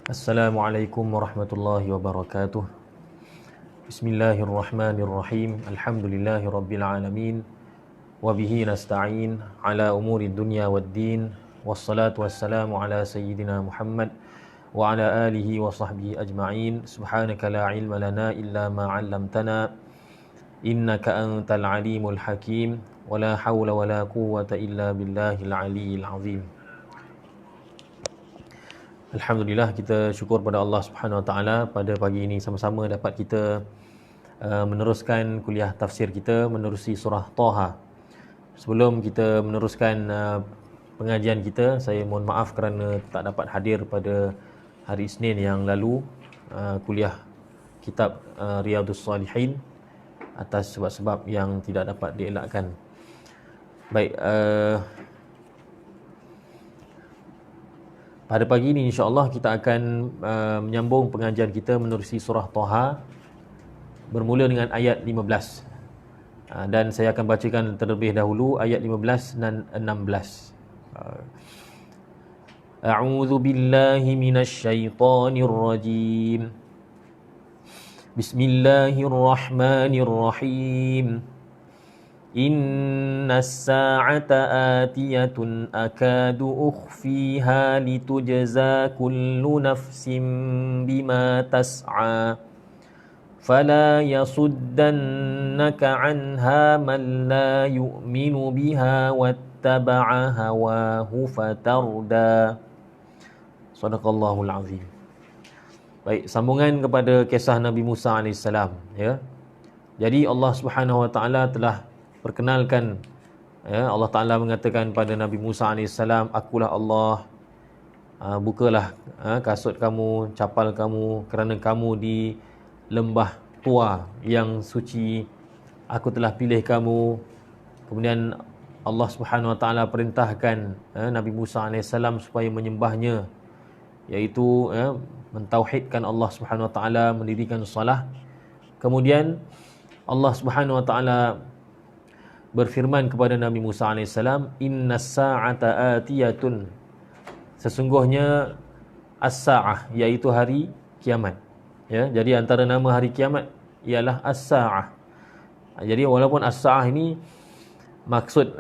Assalamualaikum warahmatullahi wabarakatuh. Bismillahirrahmanirrahim. Alhamdulillahirabbil alamin. Wa bihi nasta'in ala umuri dunya waddin. Wassalatu wassalamu ala sayyidina Muhammad wa ala alihi wa sahbihi ajma'in. Subhanaka la ilma lana illa ma 'allamtana innaka antal alimul hakim. Wa la hawla wa la quwwata illa billahil aliyyil azim. Alhamdulillah, kita syukur pada Allah Subhanahu Wa Taala pada pagi ini sama-sama dapat kita meneruskan kuliah tafsir kita menerusi surah Taha. Sebelum kita meneruskan pengajian kita, saya mohon maaf kerana tak dapat hadir pada hari Isnin yang lalu kuliah kitab Riyadhus Salihin atas sebab-sebab yang tidak dapat dielakkan. Baik, pada pagi ini insya-Allah kita akan menyambung pengajian kita menerusi surah Taha bermula dengan ayat 15. Dan saya akan bacakan terlebih dahulu ayat 15 dan 16. A'udzu billahi minasy syaithanir rajim. Bismillahirrahmanirrahim. Inna as-sa'ata atiyatun akadu ukhfiha litujza kullu nafsin bima tas'a fala yasuddannaka 'anha man la yu'minu biha wattaba'a hawahu fatarda. Shadaqallahul azim. Baik, sambungan kepada kisah Nabi Musa AS, ya. Jadi Allah Subhanahu Wa Taala telah perkenalkan, ya, Allah Ta'ala mengatakan pada Nabi Musa AS, akulah Allah, bukalah kasut kamu, capal kamu, kerana kamu di lembah tua yang suci, aku telah pilih kamu. Kemudian Allah Subhanahu Wa Ta'ala perintahkan Nabi Musa AS supaya menyembahnya, iaitu mentauhidkan Allah Subhanahu Wa Ta'ala, mendirikan salah. Kemudian Allah Subhanahu Wa Ta'ala berfirman kepada Nabi Musa AS, innas sa'ata atiyatun, sesungguhnya as-sa'ah, iaitu hari kiamat, ya. Jadi antara nama hari kiamat ialah as-sa'ah. Jadi walaupun as-sa'ah ini maksud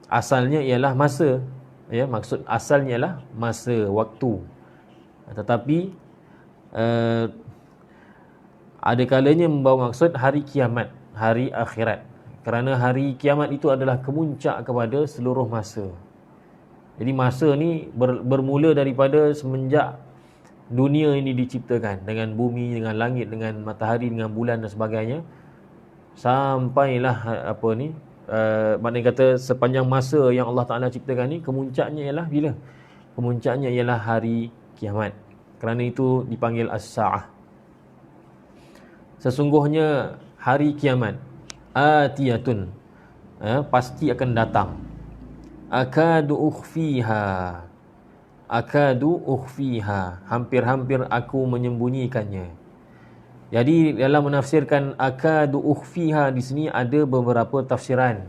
asalnya ialah masa, ya, maksud asalnya ialah masa, waktu, tetapi ada kalanya membawa maksud hari kiamat, hari akhirat. Kerana hari kiamat itu adalah kemuncak kepada seluruh masa. Jadi masa ni bermula daripada semenjak dunia ini diciptakan, dengan bumi, dengan langit, dengan matahari, dengan bulan dan sebagainya, sampailah maknanya kata sepanjang masa yang Allah Ta'ala ciptakan ni, kemuncaknya ialah bila? Kemuncaknya ialah hari kiamat. Kerana itu dipanggil as-sa'ah. Sesungguhnya hari kiamat atiyatun, pasti akan datang. Akadu ukhfiha, hampir-hampir aku menyembunyikannya. Jadi dalam menafsirkan akadu ukhfiha di sini ada beberapa tafsiran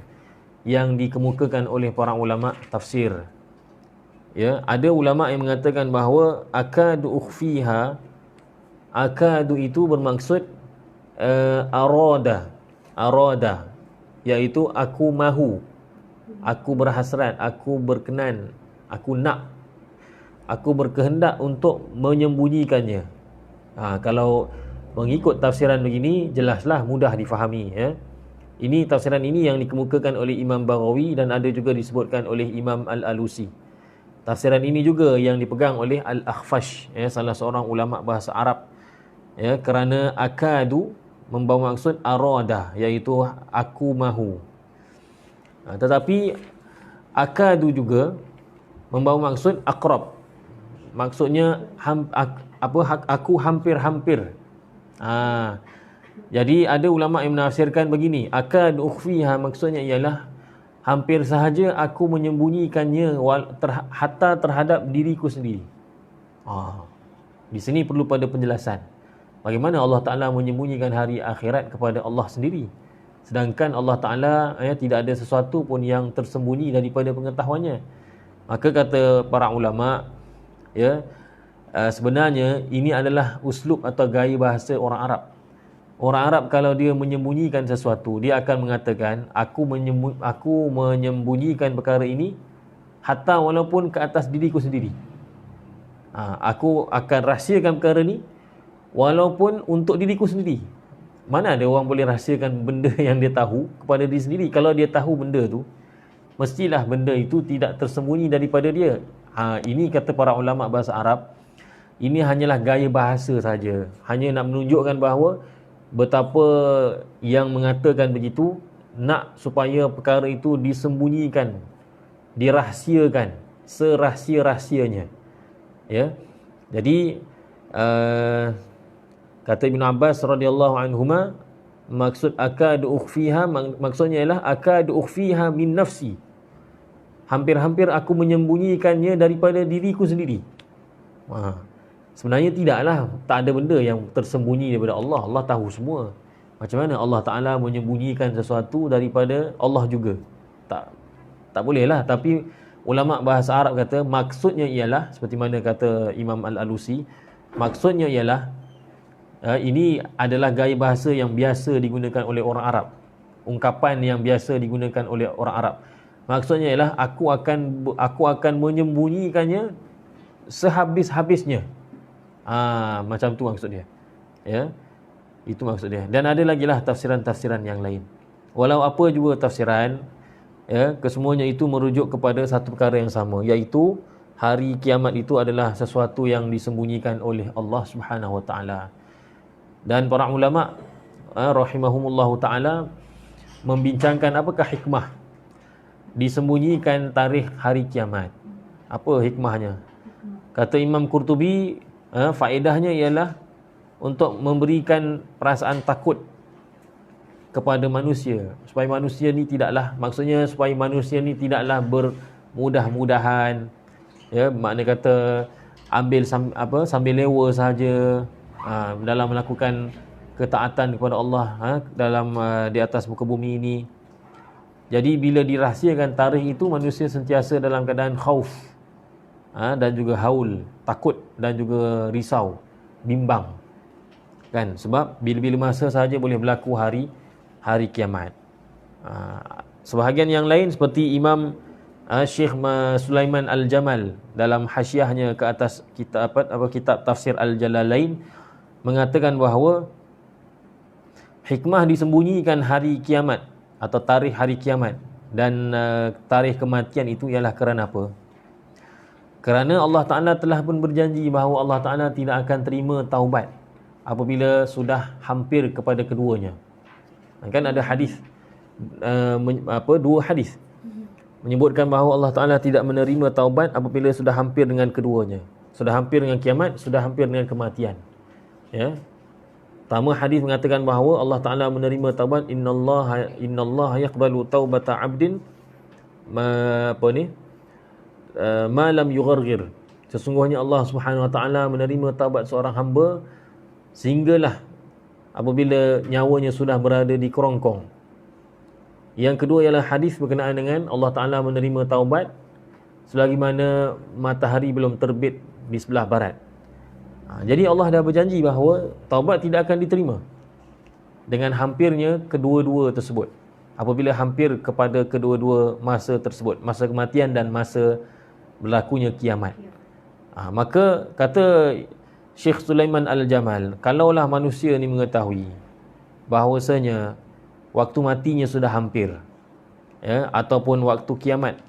yang dikemukakan oleh para ulama tafsir. Ya, ada ulama yang mengatakan bahawa akadu ukhfiha, akadu itu bermaksud arada, iaitu aku mahu, aku berhasrat, aku berkenan, aku nak, aku berkehendak untuk menyembunyikannya. Kalau mengikut tafsiran begini, jelaslah mudah difahami, ya. Ini tafsiran ini yang dikemukakan oleh Imam Baghawi dan ada juga disebutkan oleh Imam Al-Alusi. Tafsiran ini juga yang dipegang oleh Al-Akhfash, ya, salah seorang ulama bahasa Arab, ya, kerana akadu membawa maksud arada, iaitu aku mahu. Tetapi akadu juga membawa maksud aqrab, maksudnya aku hampir-hampir. Jadi ada ulama yang menafsirkan begini, akadu ukhfiha maksudnya ialah hampir sahaja aku menyembunyikannya hatta terhadap diriku sendiri. Di sini perlu pada penjelasan. Bagaimana Allah Ta'ala menyembunyikan hari akhirat kepada Allah sendiri, sedangkan Allah Ta'ala tidak ada sesuatu pun yang tersembunyi daripada pengetahuannya. Maka kata para ulama, ya, sebenarnya ini adalah uslub atau gaya bahasa orang Arab. Orang Arab kalau dia menyembunyikan sesuatu, dia akan mengatakan, aku menyembunyikan perkara ini hatta walaupun ke atas diriku sendiri. Aku akan rahsiakan perkara ni walaupun untuk diriku sendiri. Mana ada orang boleh rahsiakan benda yang dia tahu kepada diri sendiri? Kalau dia tahu benda tu, mestilah benda itu tidak tersembunyi daripada dia. Ini kata para ulama bahasa Arab, ini hanyalah gaya bahasa saja. Hanya nak menunjukkan bahawa betapa yang mengatakan begitu nak supaya perkara itu disembunyikan, dirahsiakan serahsia-rahsianya. Ya. Jadi kata Ibn Abbas radhiyallahu anhuma, maksud akadu ukhfiha, maksudnya ialah akadu ukhfiha min nafsi. Hampir-hampir aku menyembunyikannya daripada diriku sendiri. Sebenarnya tidaklah, tak ada benda yang tersembunyi daripada Allah. Allah tahu semua. Macam mana Allah Ta'ala menyembunyikan sesuatu daripada Allah juga? Tak boleh lah. Tapi ulama bahasa Arab kata maksudnya ialah, seperti mana kata Imam Al-Alusi, maksudnya ialah ini adalah gaya bahasa yang biasa digunakan oleh orang Arab, ungkapan yang biasa digunakan oleh orang Arab. Maksudnya ialah aku akan menyembunyikannya sehabis-habisnya. Macam tu maksud dia. Ya. Itu maksud dia. Dan ada lagi lah tafsiran-tafsiran yang lain. Walau apa juga tafsiran, ya, kesemuanya itu merujuk kepada satu perkara yang sama, iaitu hari kiamat itu adalah sesuatu yang disembunyikan oleh Allah Subhanahu Wa Taala. Dan para ulama rahimahumullahu taala membincangkan apakah hikmah disembunyikan tarikh hari kiamat. Apa hikmahnya? Kata Imam Qurtubi, faedahnya ialah untuk memberikan perasaan takut kepada manusia, supaya manusia ni tidaklah, maksudnya supaya manusia ni tidaklah bermudah-mudahan, ya, makna kata sambil lewa saja dalam melakukan ketaatan kepada Allah dalam di atas muka bumi ini. Jadi bila dirahsiakan tarikh itu, manusia sentiasa dalam keadaan khauf, dan juga haul, takut dan juga risau, bimbang, kan? Sebab bila-bila masa sahaja boleh berlaku hari kiamat. Sebahagian yang lain seperti Imam Syekh Sulaiman Al-Jamal dalam hasyiahnya ke atas kitab tafsir Al-Jalalain mengatakan bahawa hikmah disembunyikan hari kiamat atau tarikh hari kiamat dan tarikh kematian itu ialah kerana apa? Kerana Allah Ta'ala telah pun berjanji bahawa Allah Ta'ala tidak akan terima taubat apabila sudah hampir kepada keduanya. Kan ada hadis, dua hadis menyebutkan bahawa Allah Ta'ala tidak menerima taubat apabila sudah hampir dengan keduanya. Sudah hampir dengan kiamat, sudah hampir dengan kematian. Ya. Pertama hadis mengatakan bahawa Allah Ta'ala menerima taubat, innallaha yaqbalu taubata 'abdin ma lam yughargir. Sesungguhnya Allah Subhanahu Wa Ta'ala menerima taubat seorang hamba sehinggalah apabila nyawanya sudah berada di kerongkong. Yang kedua ialah hadis berkenaan dengan Allah Ta'ala menerima taubat selagi mana matahari belum terbit di sebelah barat. Jadi Allah dah berjanji bahawa taubat tidak akan diterima dengan hampirnya kedua-dua tersebut. Apabila hampir kepada kedua-dua masa tersebut, masa kematian dan masa berlakunya kiamat. Maka kata Syekh Sulaiman Al-Jamal, kalaulah manusia ni mengetahui bahawasanya waktu matinya sudah hampir, ya, ataupun waktu kiamat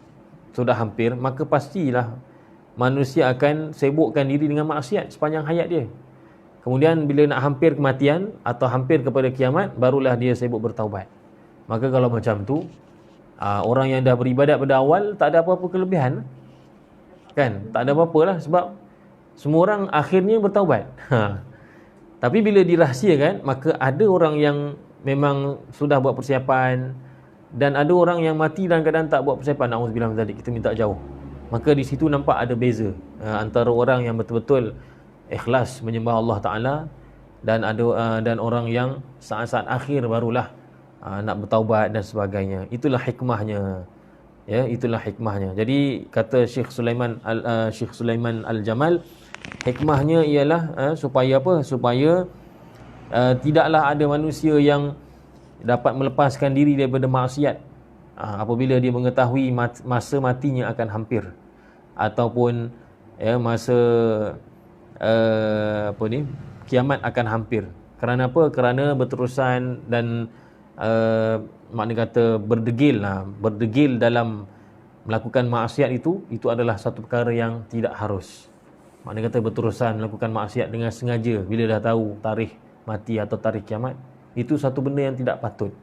sudah hampir, maka pastilah manusia akan sibukkan diri dengan maksiat sepanjang hayat dia. Kemudian bila nak hampir kematian atau hampir kepada kiamat, barulah dia sibuk bertaubat. Maka kalau macam tu, orang yang dah beribadat pada awal tak ada apa-apa kelebihan, kan? Tak ada apa-apa lah, sebab semua orang akhirnya bertaubat. Tapi bila dirahsiakan, maka ada orang yang memang sudah buat persiapan dan ada orang yang mati dalam keadaan tak buat persiapan. Na'udzubillah min zalik, kita minta jauh. Maka di situ nampak ada beza antara orang yang betul-betul ikhlas menyembah Allah Ta'ala dan orang yang saat-saat akhir barulah nak bertaubat dan sebagainya. Itulah hikmahnya. Ya, itulah hikmahnya. Jadi kata Syekh Sulaiman Al-Jamal, Hikmahnya ialah supaya apa? Supaya tidaklah ada manusia yang dapat melepaskan diri daripada maksiat apabila dia mengetahui masa matinya akan hampir, ataupun masa kiamat akan hampir. Kerana apa? Kerana berterusan dan makna kata berdegil dalam melakukan maksiat itu adalah satu perkara yang tidak harus. Makna kata berterusan melakukan maksiat dengan sengaja bila dah tahu tarikh mati atau tarikh kiamat, itu satu benda yang tidak patut.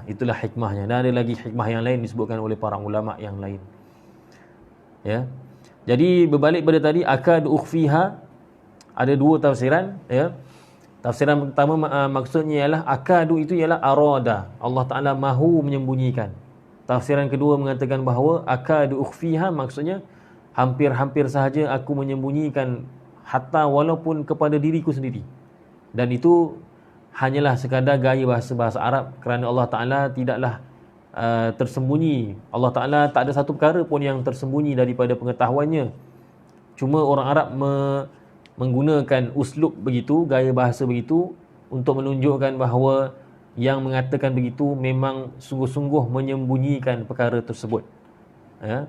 Itulah hikmahnya. Dan ada lagi hikmah yang lain disebutkan oleh para ulama yang lain. Ya. Jadi berbalik pada tadi, akad ukhfiha, ada dua tafsiran, ya. Tafsiran pertama maksudnya ialah akadu itu ialah arada, Allah Taala mahu menyembunyikan. Tafsiran kedua mengatakan bahawa akadu ukhfiha maksudnya hampir-hampir sahaja aku menyembunyikan, hatta walaupun kepada diriku sendiri. Dan itu hanyalah sekadar gaya bahasa Arab, kerana Allah Taala tidaklah tersembunyi. Allah Taala tak ada satu perkara pun yang tersembunyi daripada pengetahuannya. Cuma orang Arab menggunakan uslub begitu, gaya bahasa begitu, untuk menunjukkan bahawa yang mengatakan begitu memang sungguh-sungguh menyembunyikan perkara tersebut. Ya.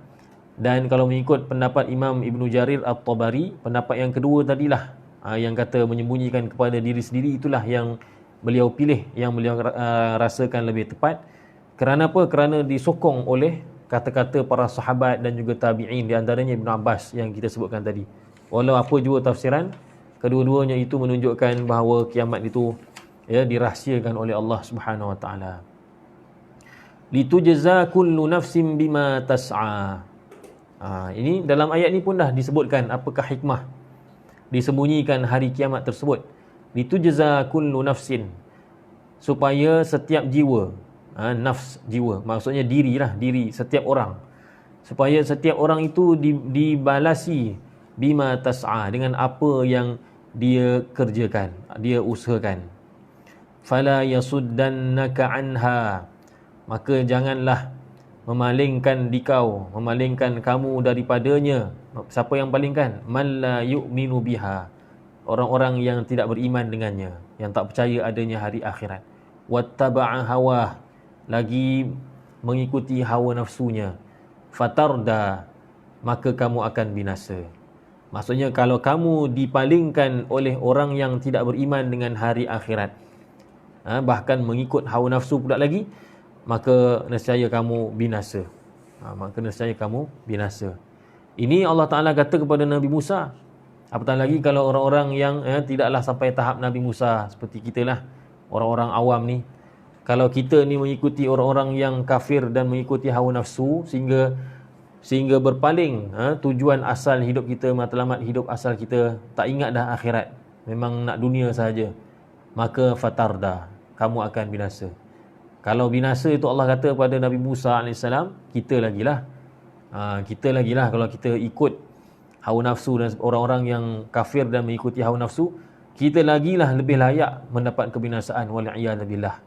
Dan kalau mengikut pendapat Imam Ibn Jarir At-Tabari, pendapat yang kedua tadilah, yang kata menyembunyikan kepada diri sendiri, itulah yang beliau pilih, yang beliau rasakan lebih tepat. Kerana apa? Kerana disokong oleh kata-kata para sahabat dan juga tabi'in, di antaranya Ibn Abbas yang kita sebutkan tadi. Walau apa juga tafsiran, kedua-duanya itu menunjukkan bahawa kiamat itu dirahsiakan oleh Allah Subhanahu wa taala. Litujza kullu nafsin bima tas'a. Ini dalam ayat ni pun dah disebutkan apakah hikmah disembunyikan hari kiamat tersebut. Litujza kullu nafsin, supaya setiap jiwa, nafs, jiwa maksudnya diri setiap orang, supaya setiap orang itu dibalasi bima tas'a, dengan apa yang dia kerjakan, dia usahakan. Fala yasuddannaka anha, maka janganlah memalingkan kamu daripadanya. Siapa yang palingkan? Man la yu'minu biha, orang-orang yang tidak beriman dengannya, yang tak percaya adanya hari akhirat. Wattaba'a hawah, lagi mengikuti hawa nafsunya. Fatarda, maka kamu akan binasa. Maksudnya kalau kamu dipalingkan oleh orang yang tidak beriman dengan hari akhirat, bahkan mengikut hawa nafsu pula lagi, maka nescaya kamu binasa. Ini Allah Ta'ala kata kepada Nabi Musa. Apatah lagi kalau orang-orang yang tidaklah sampai tahap Nabi Musa, seperti kita lah, orang-orang awam ni. Kalau kita ni mengikuti orang-orang yang kafir dan mengikuti hawa nafsu sehingga berpaling tujuan asal hidup kita, matlamat hidup asal kita, tak ingat dah akhirat, memang nak dunia sahaja, maka fatarda, kamu akan binasa. Kalau binasa itu Allah kata pada Nabi Musa AS, kita lagilah kalau kita ikut hawa nafsu dan orang-orang yang kafir dan mengikuti hawa nafsu, kita lagilah lebih layak mendapat kebinasaan. Wal'iyadzubillah.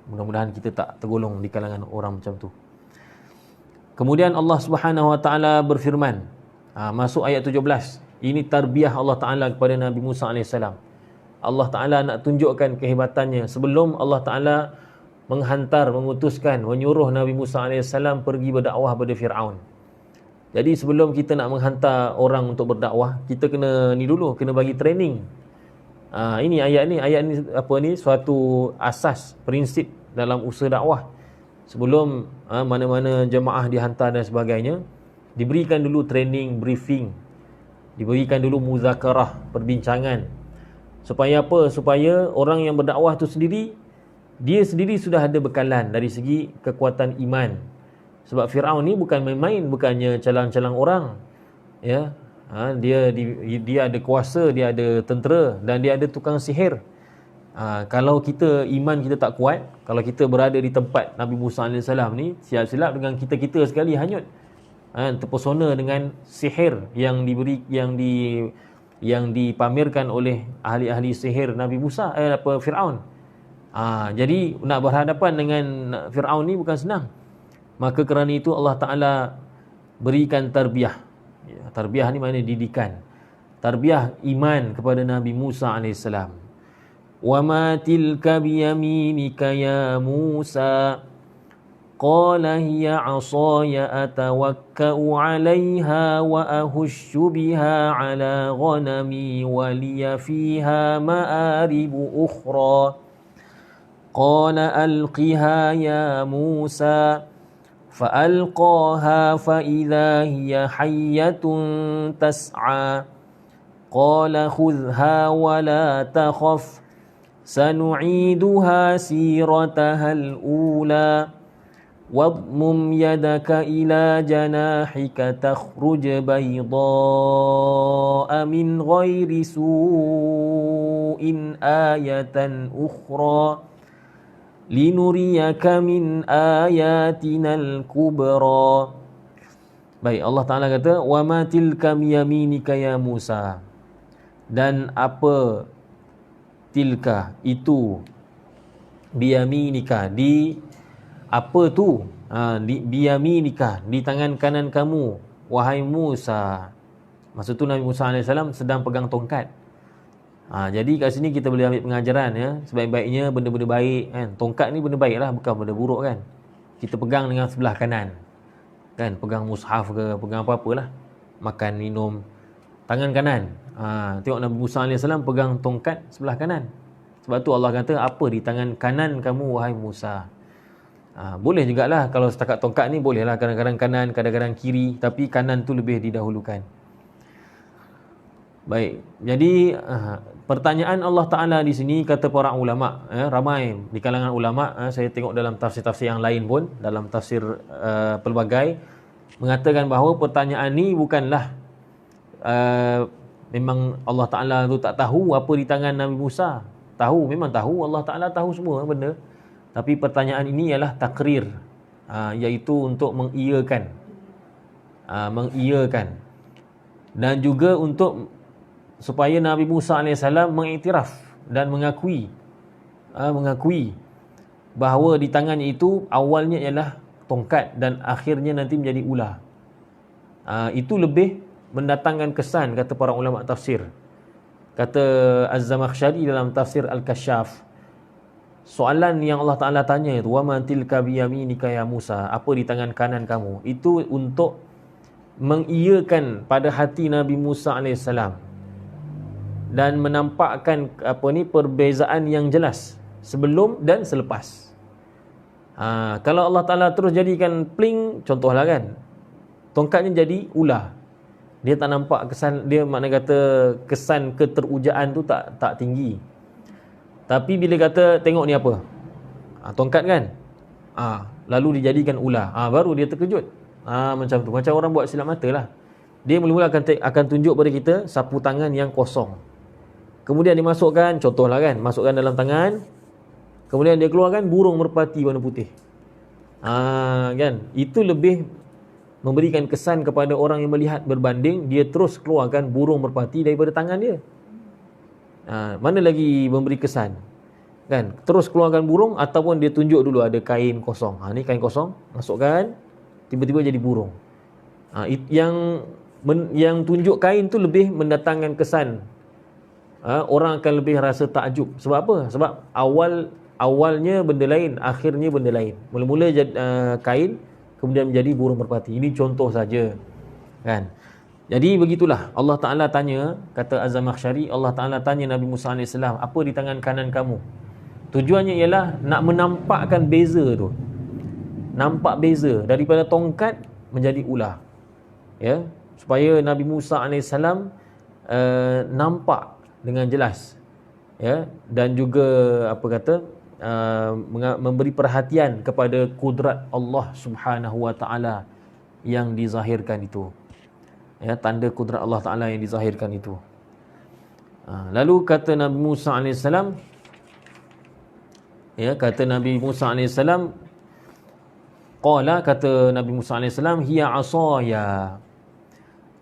Mudah-mudahan kita tak tergolong di kalangan orang macam tu. Kemudian Allah Subhanahu wa taala berfirman, masuk ayat 17. Ini tarbiyah Allah Taala kepada Nabi Musa AS. Allah Taala nak tunjukkan kehebatannya sebelum Allah Taala mengutuskan, menyuruh Nabi Musa AS pergi berdakwah pada Fir'aun. Jadi sebelum kita nak menghantar orang untuk berdakwah, kita kena bagi training. Ini ayat ni suatu asas, prinsip dalam usaha dakwah. Sebelum mana-mana jemaah dihantar dan sebagainya, diberikan dulu training, briefing, diberikan dulu muzakarah, perbincangan. Supaya apa? Supaya orang yang berdakwah tu sendiri, dia sendiri sudah ada bekalan dari segi kekuatan iman. Sebab Fir'aun ni bukan main-main, bukannya calang-calang orang. Ya, dia ada kuasa, dia ada tentera dan dia ada tukang sihir. Kalau kita iman kita tak kuat, kalau kita berada di tempat Nabi Musa AS ni, silap-silap dengan kita sekali hanyut. Terpesona dengan sihir yang dipamerkan oleh ahli-ahli sihir Nabi Musa, Fir'aun. Jadi nak berhadapan dengan Fir'aun ni bukan senang. Maka kerana itu Allah Ta'ala berikan tarbiyah. Tarbiyah ni maknanya didikan. tarbiyah iman kepada Nabi Musa AS. Wa ma tilka biyaminika ya Musa. Qala hiya 'asaya atawakka'u 'alayha wa ahussu biha 'ala ghanami wa liya fiha ma'aribu ukhra. Qala alqiha ya Musa. فألقاها فإذا هي حية تسعى قال خذها ولا تخف سنعيدها سيرتها الأولى واضمم يدك إلى جناحك تخرج بيضاء من غير سوء آية أخرى linuriyaka min ayatinal kubra. Baik, Allah Ta'ala kata, wa ma tilka biyaminika ya Musa. Dan apa tilka itu biyaminika, di apa tu, di biyaminika, di tangan kanan kamu wahai Musa. Masa tu Nabi Musa AS sedang pegang tongkat. Jadi kat sini kita boleh ambil pengajaran, ya. Sebaik-baiknya benda-benda baik, kan. Tongkat ni benda baik lah, bukan benda buruk, kan. Kita pegang dengan sebelah kanan, kan. Pegang mushaf ke, pegang apa-apalah. Makan, minum, tangan kanan. Tengok Nabi Musa AS pegang tongkat sebelah kanan. Sebab tu Allah kata, apa di tangan kanan kamu wahai Musa. Boleh jugalah kalau setakat tongkat ni, boleh lah kadang-kadang kanan, kadang-kadang kiri. Tapi kanan tu lebih didahulukan. Baik, jadi pertanyaan Allah Ta'ala di sini, kata para ulama, ramai di kalangan ulama, saya tengok dalam tafsir-tafsir yang lain pun, dalam tafsir pelbagai, mengatakan bahawa pertanyaan ni bukanlah memang Allah Ta'ala tu tak tahu apa di tangan Nabi Musa. Tahu, memang tahu, Allah Ta'ala tahu semua benda. Tapi pertanyaan ini ialah takrir, iaitu untuk mengiyakan, dan juga untuk supaya Nabi Musa AS mengiktiraf dan mengakui bahawa di tangannya itu awalnya ialah tongkat dan akhirnya nanti menjadi ular. Itu lebih mendatangkan kesan, kata para ulama tafsir. Kata Az-Zamakhsyari dalam tafsir Al-Kasyaf, soalan yang Allah Ta'ala tanya itu, wa ma tilka biyaminika ya Musa, apa di tangan kanan kamu, itu untuk mengiyakan pada hati Nabi Musa AS dan menampakkan perbezaan yang jelas sebelum dan selepas. Kalau Allah Ta'ala terus jadikan pling, contohlah, kan, tongkatnya jadi ular, dia tak nampak kesan, dia makna kata kesan keterujaan tu tak tinggi. Tapi bila kata tengok ni apa, tongkat, kan, lalu dijadikan ular, baru dia terkejut. Macam tu, macam orang buat silap mata lah. Dia mula-mula akan tunjuk pada kita sapu tangan yang kosong. Kemudian dimasukkan, contohlah, kan, masukkan dalam tangan. Kemudian dia keluarkan burung merpati warna putih. Kan, itu lebih memberikan kesan kepada orang yang melihat berbanding dia terus keluarkan burung merpati daripada tangan dia. Mana lagi memberi kesan, kan? Terus keluarkan burung ataupun dia tunjuk dulu ada kain kosong. Ni kain kosong, masukkan, tiba-tiba jadi burung. Yang tunjuk kain tu lebih mendatangkan kesan. Orang akan lebih rasa takjub. Sebab apa? Sebab awalnya benda lain, akhirnya benda lain. Mula-mula kain, kemudian menjadi burung merpati. Ini contoh saja, kan? Jadi begitulah Allah Ta'ala tanya, kata Az-Zamakhsyari, Allah Ta'ala tanya Nabi Musa AS, apa di tangan kanan kamu? Tujuannya ialah nak menampakkan beza tu. Nampak beza daripada tongkat menjadi ular, ya, supaya Nabi Musa AS nampak dengan jelas, ya, dan juga memberi perhatian kepada kudrat Allah Subhanahu wa Ta'ala yang dizahirkan itu, ya, tanda kudrat Allah Ta'ala yang dizahirkan itu. Lalu kata Nabi Musa AS, ya, kata Nabi Musa AS, qala, kata Nabi Musa AS, hiya asaya,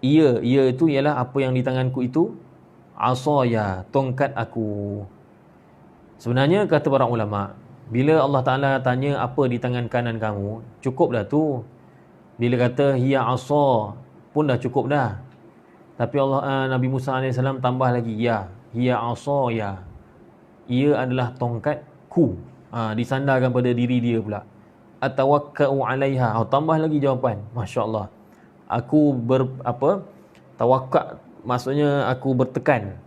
ia itu ialah apa yang di tanganku itu, asaya, tongkat aku. Sebenarnya kata para ulama, bila Allah Ta'ala tanya apa di tangan kanan kamu, cukup dah tu. Bila kata hiya asa pun dah cukup dah. Tapi Nabi Musa AS tambah lagi, ya, hiya asaya, ia adalah tongkatku. Disandarkan pada diri dia pula. Atawakka'u 'alaiha. Tambah lagi jawapan. Masya-Allah. Aku tawakkak maksudnya aku bertekan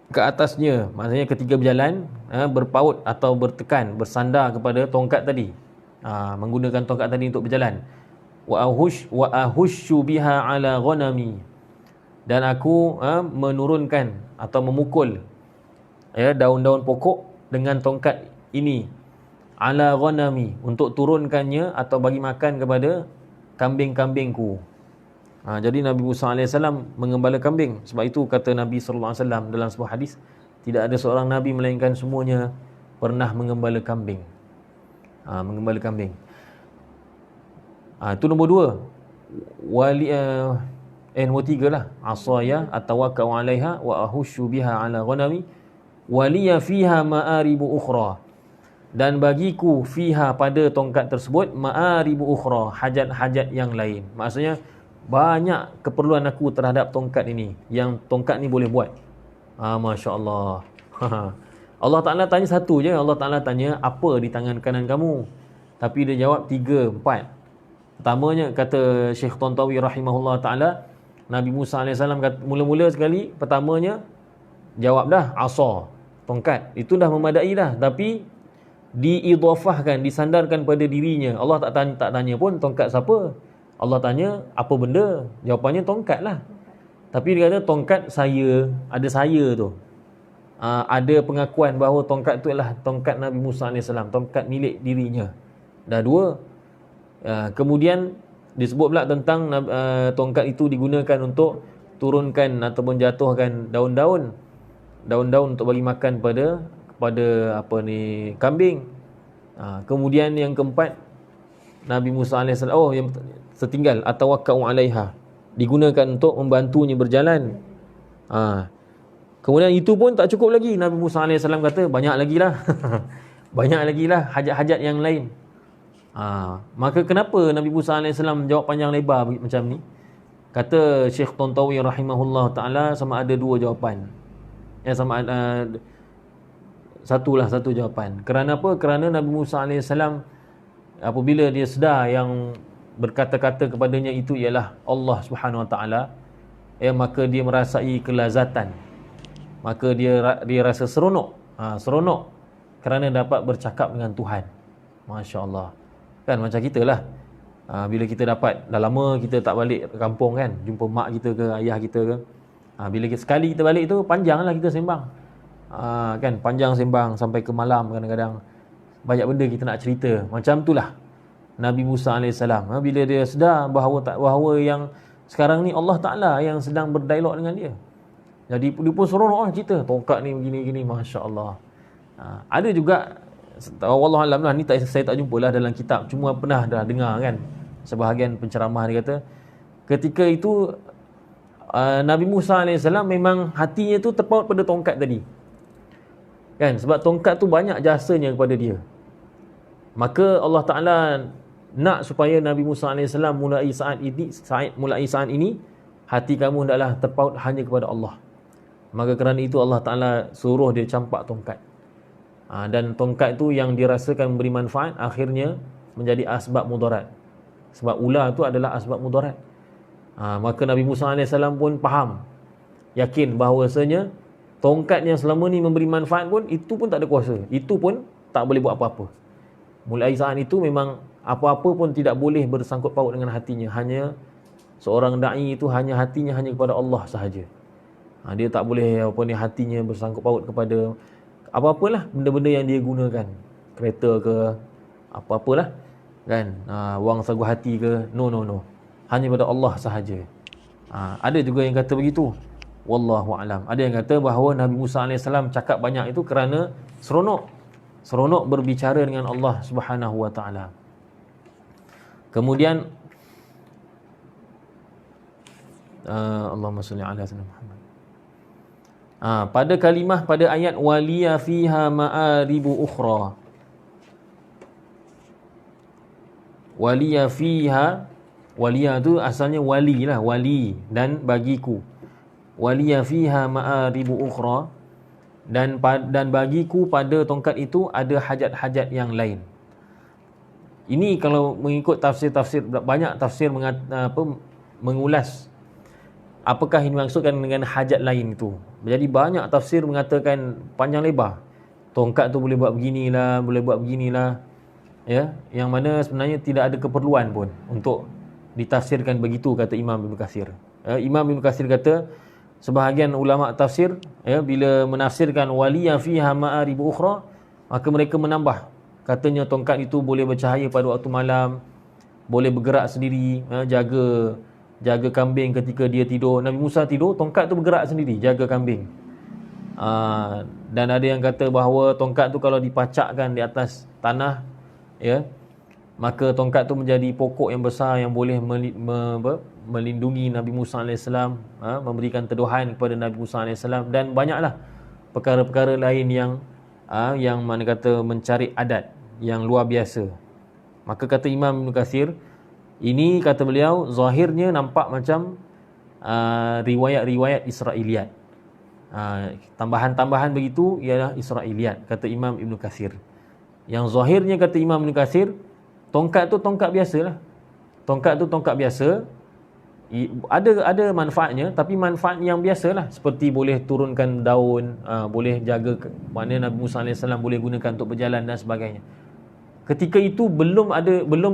ke atasnya, maksudnya ketika berjalan, berpaut atau bertekan, bersandar kepada tongkat tadi, menggunakan tongkat tadi untuk berjalan. Wa ahushu biha ala ghanami, dan aku menurunkan atau memukul daun-daun pokok dengan tongkat ini, ala ghanami, untuk turunkannya atau bagi makan kepada kambing-kambingku. Jadi Nabi Musa AS mengembala kambing. Sebab itu kata Nabi SAW dalam sebuah hadis, tidak ada seorang Nabi melainkan semuanya pernah mengembala kambing. Mengembala kambing. Itu nombor 2. Nombor 3 lah. Asaya atawakka'u 'alaiha wa ahushu biha 'ala ghanami waliya fiha ma'aribu ukhra. Dan bagiku fiha, pada tongkat tersebut, ma'aribu ukhra, hajat-hajat yang lain. Maksudnya banyak keperluan aku terhadap tongkat ini, yang tongkat ni boleh buat. Masya Allah. Allah Ta'ala tanya satu je. Allah Ta'ala tanya, apa di tangan kanan kamu? Tapi dia jawab 3, 4. Pertamanya, kata Syekh Tantawi rahimahullah Ta'ala, Nabi Musa AS kata, mula-mula sekali, pertamanya jawab dah, asa, tongkat. Itu dah memadai dah. Tapi diidhafahkan, disandarkan pada dirinya. Allah tak tanya pun tongkat siapa. Allah tanya apa benda, jawapannya tongkat lah. Tapi dia kata tongkat saya, ada saya tu. Ada pengakuan bahawa tongkat tu adalah tongkat Nabi Musa AS, tongkat milik dirinya. Dah 2. Kemudian disebut pula tentang tongkat itu digunakan untuk turunkan ataupun jatuhkan daun-daun untuk bagi makan kepada kambing. Kemudian yang keempat, Nabi Musa AS, yang setinggal, atawakka'u 'alaiha, digunakan untuk membantunya berjalan. Kemudian itu pun tak cukup lagi. Nabi Musa AS kata, banyak lagi lah. Banyak lagi lah hajat-hajat yang lain. Maka kenapa Nabi Musa AS jawab panjang lebar macam ni? Kata Syekh Tantawi rahimahullah ta'ala, sama ada 2 jawapan. Sama ada satu jawapan. Kerana apa? Kerana Nabi Musa AS apabila dia sedar yang berkata-kata kepadanya itu ialah Allah Subhanahu Wa Taala, maka dia merasai kelazatan, maka dia rasa seronok, seronok kerana dapat bercakap dengan Tuhan. Masya Allah. Kan macam kita lah, bila kita dapat, dah lama kita tak balik kampung kan, jumpa mak kita ke ayah kita ke, bila sekali kita balik tu, panjang lah kita sembang, kan, panjang sembang sampai ke malam, kadang-kadang banyak benda kita nak cerita. Macam itulah Nabi Musa AS, bila dia sedar bahawa yang sekarang ni Allah Ta'ala yang sedang berdialog dengan dia. Jadi dia pun seronok cerita, tongkat ni begini-gini, Masya Allah. Ada juga, wallahualam lah, ni saya tak jumpa lah dalam kitab, cuma pernah dah dengar kan, sebahagian penceramah dia kata, ketika itu Nabi Musa AS memang hatinya tu terpaut pada tongkat tadi kan, sebab tongkat tu banyak jasanya kepada dia. Maka Allah Ta'ala nak supaya Nabi Musa AS mulai saat ini hati kamu hendaklah terpaut hanya kepada Allah. Maka kerana itu Allah Ta'ala suruh dia campak tongkat. Dan tongkat tu yang dirasakan memberi manfaat, akhirnya menjadi asbab mudarat. Sebab ular tu adalah asbab mudarat. Maka Nabi Musa AS pun faham, yakin bahawasanya tongkat yang selama ni memberi manfaat pun, itu pun tak ada kuasa, itu pun tak boleh buat apa-apa. Mulai saat itu memang apa-apa pun tidak boleh bersangkut paut dengan hatinya. Hanya seorang da'i itu hatinya hanya kepada Allah sahaja. Dia tak boleh hatinya bersangkut paut kepada apa-apalah benda-benda yang dia gunakan, kereta ke apa-apalah kan, wang sagu hati ke, no, hanya kepada Allah sahaja. Ada juga yang kata begitu, wallahu alam. Ada yang kata bahawa Nabi Musa AS cakap banyak itu kerana seronok berbicara dengan Allah Subhanahu Wa Taala. Kemudian Allahumma salli ala sayyidina Muhammad. Pada kalimah pada ayat waliya fiha ma'aribu ukhra, waliya fiha, Waliya tu asalnya wali lah, wali, dan bagiku. Waliya fiha ma'aribu ukhra, dan bagiku pada tongkat itu ada hajat-hajat yang lain. Ini kalau mengikut tafsir-tafsir, banyak tafsir mengulas apakah ini maksudkan dengan hajat lain itu. Jadi banyak tafsir mengatakan panjang lebar. Tongkat tu boleh buat beginilah, boleh buat beginilah. Ya, yang mana sebenarnya tidak ada keperluan pun untuk ditafsirkan begitu, kata Imam Ibn Katsir. Imam Ibn Katsir kata, sebahagian ulama tafsir bila menafsirkan waliya fiha ma'aribu ukhra, maka mereka menambah, katanya tongkat itu boleh bercahaya pada waktu malam, boleh bergerak sendiri, jaga kambing ketika dia tidur. Nabi Musa tidur, tongkat tu bergerak sendiri, jaga kambing. Dan ada yang kata bahawa tongkat tu kalau dipacakkan di atas tanah, ya, maka tongkat tu menjadi pokok yang besar yang boleh melindungi Nabi Musa AS, memberikan teduhan kepada Nabi Musa AS, dan banyaklah perkara-perkara lain yang mana kata mencari adat yang luar biasa. Maka kata Imam Ibn Katsir, ini kata beliau zahirnya nampak macam riwayat-riwayat Israiliyat. Tambahan-tambahan begitu ialah Israiliyat, kata Imam Ibn Katsir. Yang zahirnya kata Imam Ibn Katsir, tongkat tu tongkat biasalah. Tongkat tu tongkat biasa. Ada manfaatnya, tapi manfaat yang biasalah, seperti boleh turunkan daun, boleh jaga, maknanya Nabi Musa AS boleh gunakan untuk berjalan dan sebagainya. Ketika itu belum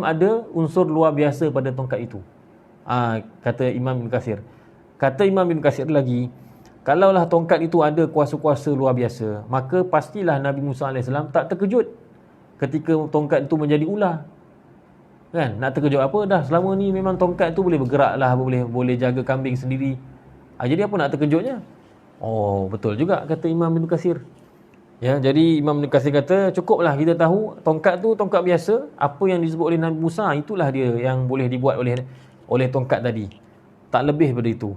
ada unsur luar biasa pada tongkat itu. Kata Imam Ibn Katsir. Kata Imam Ibn Katsir lagi, kalaulah tongkat itu ada kuasa-kuasa luar biasa, maka pastilah Nabi Musa AS tak terkejut ketika tongkat itu menjadi ular. Kan? Nak terkejut apa? Dah selama ni memang tongkat tu boleh bergerak lah, boleh jaga kambing sendiri. Jadi apa nak terkejutnya? Oh, betul juga kata Imam Ibn Katsir. Ya, jadi Imam Ibn Katsir kata cukuplah kita tahu tongkat tu tongkat biasa. Apa yang disebut oleh Nabi Musa, itulah dia yang boleh dibuat oleh tongkat tadi. Tak lebih daripada itu.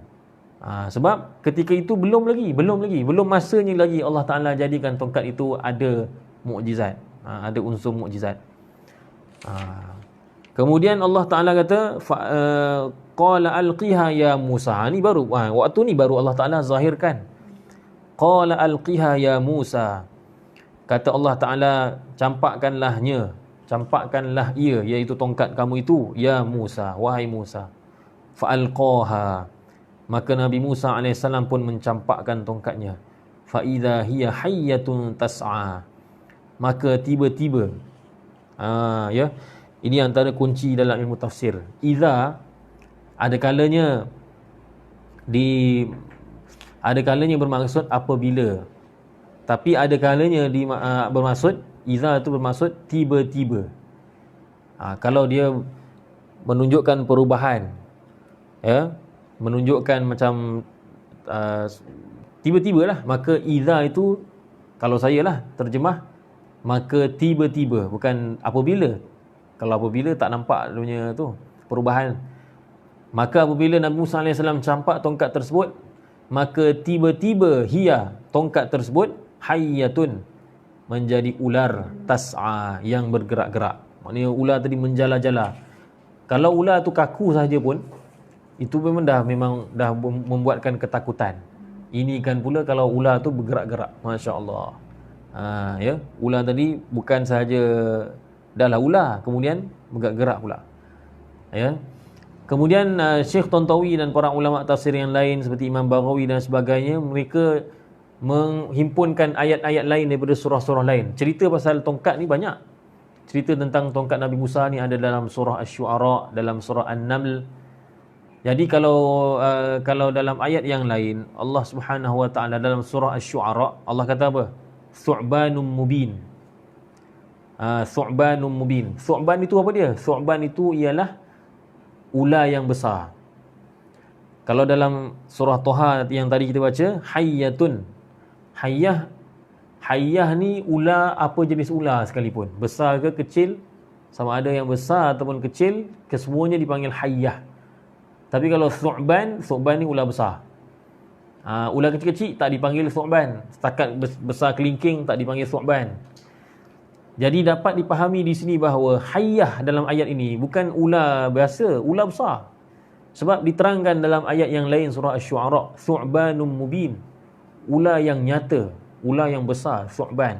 Sebab ketika itu belum masanya lagi Allah Ta'ala jadikan tongkat itu ada mukjizat, ada unsur mukjizat. Kemudian Allah Ta'ala kata, qala alqiha ya Musa. Ini baru, waktu ni baru Allah Ta'ala zahirkan. Qala alqiha ya Musa. Kata Allah Ta'ala, campakkanlah ia, iaitu tongkat kamu itu, ya Musa, wahai Musa. Fa'alqaha. Maka Nabi Musa AS pun mencampakkan tongkatnya. Fa'idha hiya hayyatun tas'a. Maka tiba-tiba, ya, ini antara kunci dalam ilmu tafsir. Idza ada kalanya bermaksud apabila, tapi ada kalanya bermaksud idza itu bermaksud tiba-tiba. Kalau dia menunjukkan perubahan, ya, menunjukkan macam tiba-tibalah, maka idza itu kalau saya lah terjemah, maka tiba-tiba, bukan apabila. Kalau apabila tak nampak punya tu perubahan. Maka apabila Nabi Musa AS campak tongkat tersebut, maka tiba-tiba tongkat tersebut hayyatun, menjadi ular, tas'a, yang bergerak-gerak. Maknanya ular tadi menjala-jala. Kalau ular tu kaku saja pun, itu memang dah membuatkan ketakutan. Ini kan pula kalau ular tu bergerak-gerak, masya-Allah. Ya, ular tadi bukan sahaja dahlah ular, kemudian bergerak pula. Ya. Kemudian Syekh Tantawi dan para ulama tafsir yang lain seperti Imam Baghawi dan sebagainya, mereka menghimpunkan ayat-ayat lain daripada surah-surah lain. Cerita pasal tongkat ni banyak. Cerita tentang tongkat Nabi Musa ni ada dalam surah Asy-Syu'ara, dalam surah An-Naml. Jadi kalau dalam ayat yang lain, Allah Subhanahu wa taala dalam surah Asy-Syu'ara, Allah kata apa? Thu'banum mubin. Thu'banum mubin. Thu'ban itu apa dia? Thu'ban itu ialah ular yang besar. Kalau dalam surah Toha yang tadi kita baca, hayyatun. Hayyah ni ular, apa jenis ular sekalipun, besar ke kecil, sama ada yang besar ataupun kecil, kesemuanya dipanggil hayyah. Tapi kalau thu'ban ni ular besar. Ular kecil-kecil tak dipanggil thu'ban. Setakat besar kelingking tak dipanggil thu'ban. Jadi dapat dipahami di sini bahawa hayyah dalam ayat ini bukan ular biasa, ular besar. Sebab diterangkan dalam ayat yang lain surah Asy-Syu'ara, thu'banum mubin. Ular yang nyata, ular yang besar, thu'ban.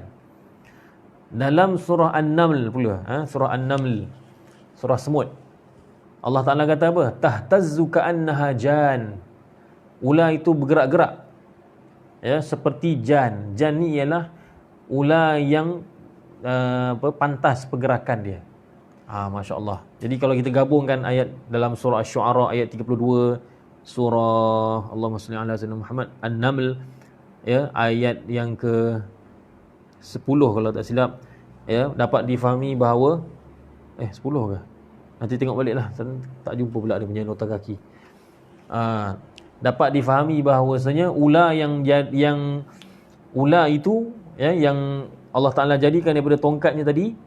Dalam surah An-Naml pula, surah An-Naml, surah semut. Allah Ta'ala kata apa? Tahtazzu ka'annaha jan. Ular itu bergerak-gerak. Ya, seperti jan. Jan ni ialah ular yang pantas pergerakan dia. Masya Allah. Jadi kalau kita gabungkan ayat dalam surah Asy-Syu'ara ayat 32, surah Allahumma salli ala sayyidina Muhammad An-Naml, ya, ayat yang ke 10 kalau tak silap, ya, dapat difahami bahawa 10 ke? Nanti tengok baliklah, tak jumpa pula dia punya nota kaki. Dapat difahami bahawasanya ular yang ular itu, ya, yang Allah Ta'ala jadikan daripada tongkatnya tadi,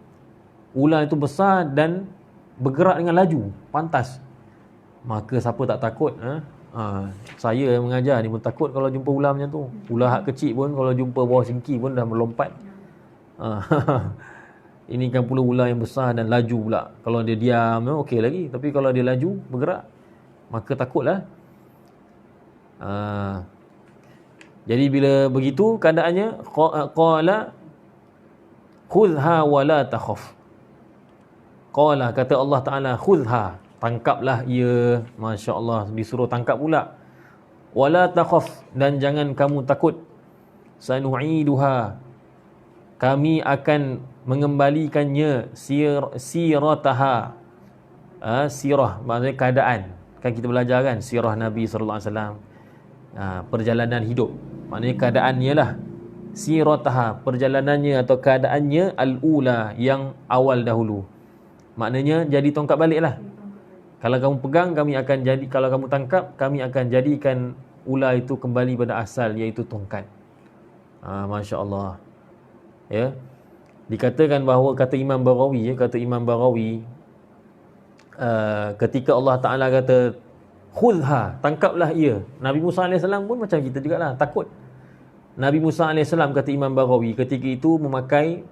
ular itu besar dan bergerak dengan laju, pantas. Maka siapa tak takut? Saya yang mengajar ni pun takut kalau jumpa ular macam tu. Ular hak kecil pun kalau jumpa bawah singki pun dah melompat. Ini kan pula ular yang besar dan laju pula. Kalau dia diam, okey lagi. Tapi kalau dia laju, bergerak, maka takutlah. Jadi bila begitu keadaannya, qala khudhha wa la takhaf. Qala, kata Allah Ta'ala, khudhha, tangkaplah ia. Masya Allah, disuruh tangkap pula. Wa la takhaf, dan jangan kamu takut. Sanu'iduha, kami akan mengembalikannya sirataha. Sirah maksudnya keadaan. Kan kita belajar kan sirah Nabi sallallahu alaihi wasallam. Perjalanan hidup. Maknanya keadaannya lah. Sirataha, perjalanannya atau keadaannya al-ula, yang awal dahulu. Maknanya jadi tongkat baliklah. Kalau kamu pegang, kami akan jadi, kalau kamu tangkap, kami akan jadikan ular itu kembali pada asal, iaitu tongkat. Masya Allah. Ya. Dikatakan bahawa, kata Imam Baghawi, ketika Allah Ta'ala kata khudhha, tangkaplah ia, Nabi Musa AS pun macam kita jugalah, takut. Nabi Musa AS, kata Imam Baghawi, ketika itu memakai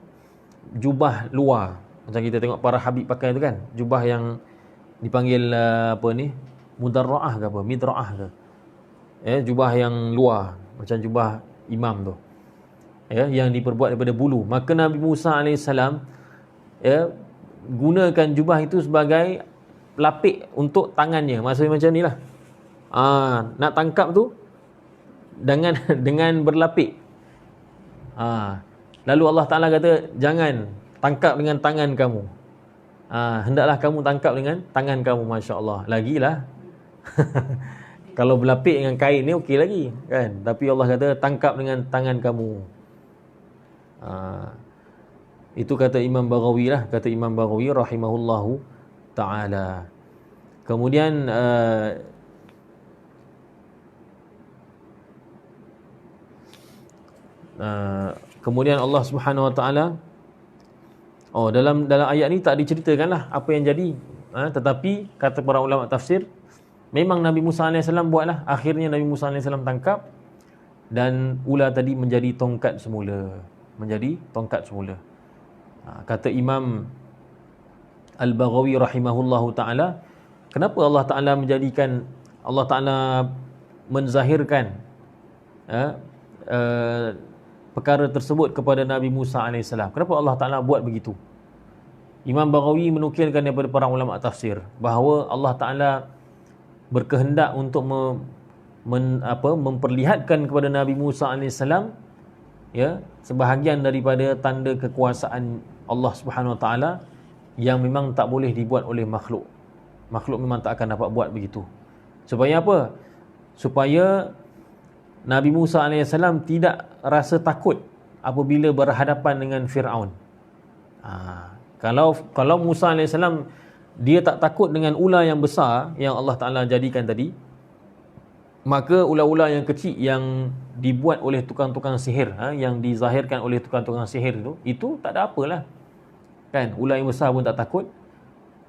jubah luar. Macam kita tengok para habib pakai tu kan, jubah yang dipanggil mudarra'ah ke apa, midra'ah ke, jubah yang luar, macam jubah imam tu, yang diperbuat daripada bulu. Maka Nabi Musa AS gunakan jubah itu sebagai pelapik untuk tangannya. Maksudnya macam ni lah, nak tangkap tu dengan berlapik. Lalu Allah Ta'ala kata, jangan tangkap dengan tangan kamu, hendaklah kamu tangkap dengan tangan kamu. Masya Allah, lagilah. Kalau berlapik dengan kain ni okey lagi kan, tapi Allah kata tangkap dengan tangan kamu. Itu kata Imam Baghawi lah, kata Imam Baghawi rahimahullahu ta'ala. Kemudian kemudian Allah Subhanahu wa taala, dalam ayat ni tak diceritakan lah apa yang jadi, tetapi kata para ulama tafsir, memang Nabi Musa AS buatlah. Akhirnya Nabi Musa AS tangkap, dan ular tadi menjadi tongkat semula. Kata Imam Al-Baghawi rahimahullahu ta'ala, kenapa Allah Ta'ala menjadikan, Allah Ta'ala menzahirkan perkara tersebut kepada Nabi Musa AS? Kenapa Allah Ta'ala buat begitu? Imam Baghawi menukilkan daripada para ulama tafsir bahawa Allah Ta'ala berkehendak untuk memperlihatkan kepada Nabi Musa AS, sebahagian daripada tanda kekuasaan Allah Subhanahu Wa Taala yang memang tak boleh dibuat oleh makhluk. Makhluk memang tak akan dapat buat begitu. Supaya apa? Supaya Nabi Musa AS tidak rasa takut apabila berhadapan dengan Fir'aun. Kalau Musa AS dia tak takut dengan ular yang besar yang Allah Ta'ala jadikan tadi, maka ular-ular yang kecil yang dibuat oleh tukang-tukang sihir, yang dizahirkan oleh tukang-tukang sihir itu tak ada apalah kan. Ular yang besar pun tak takut,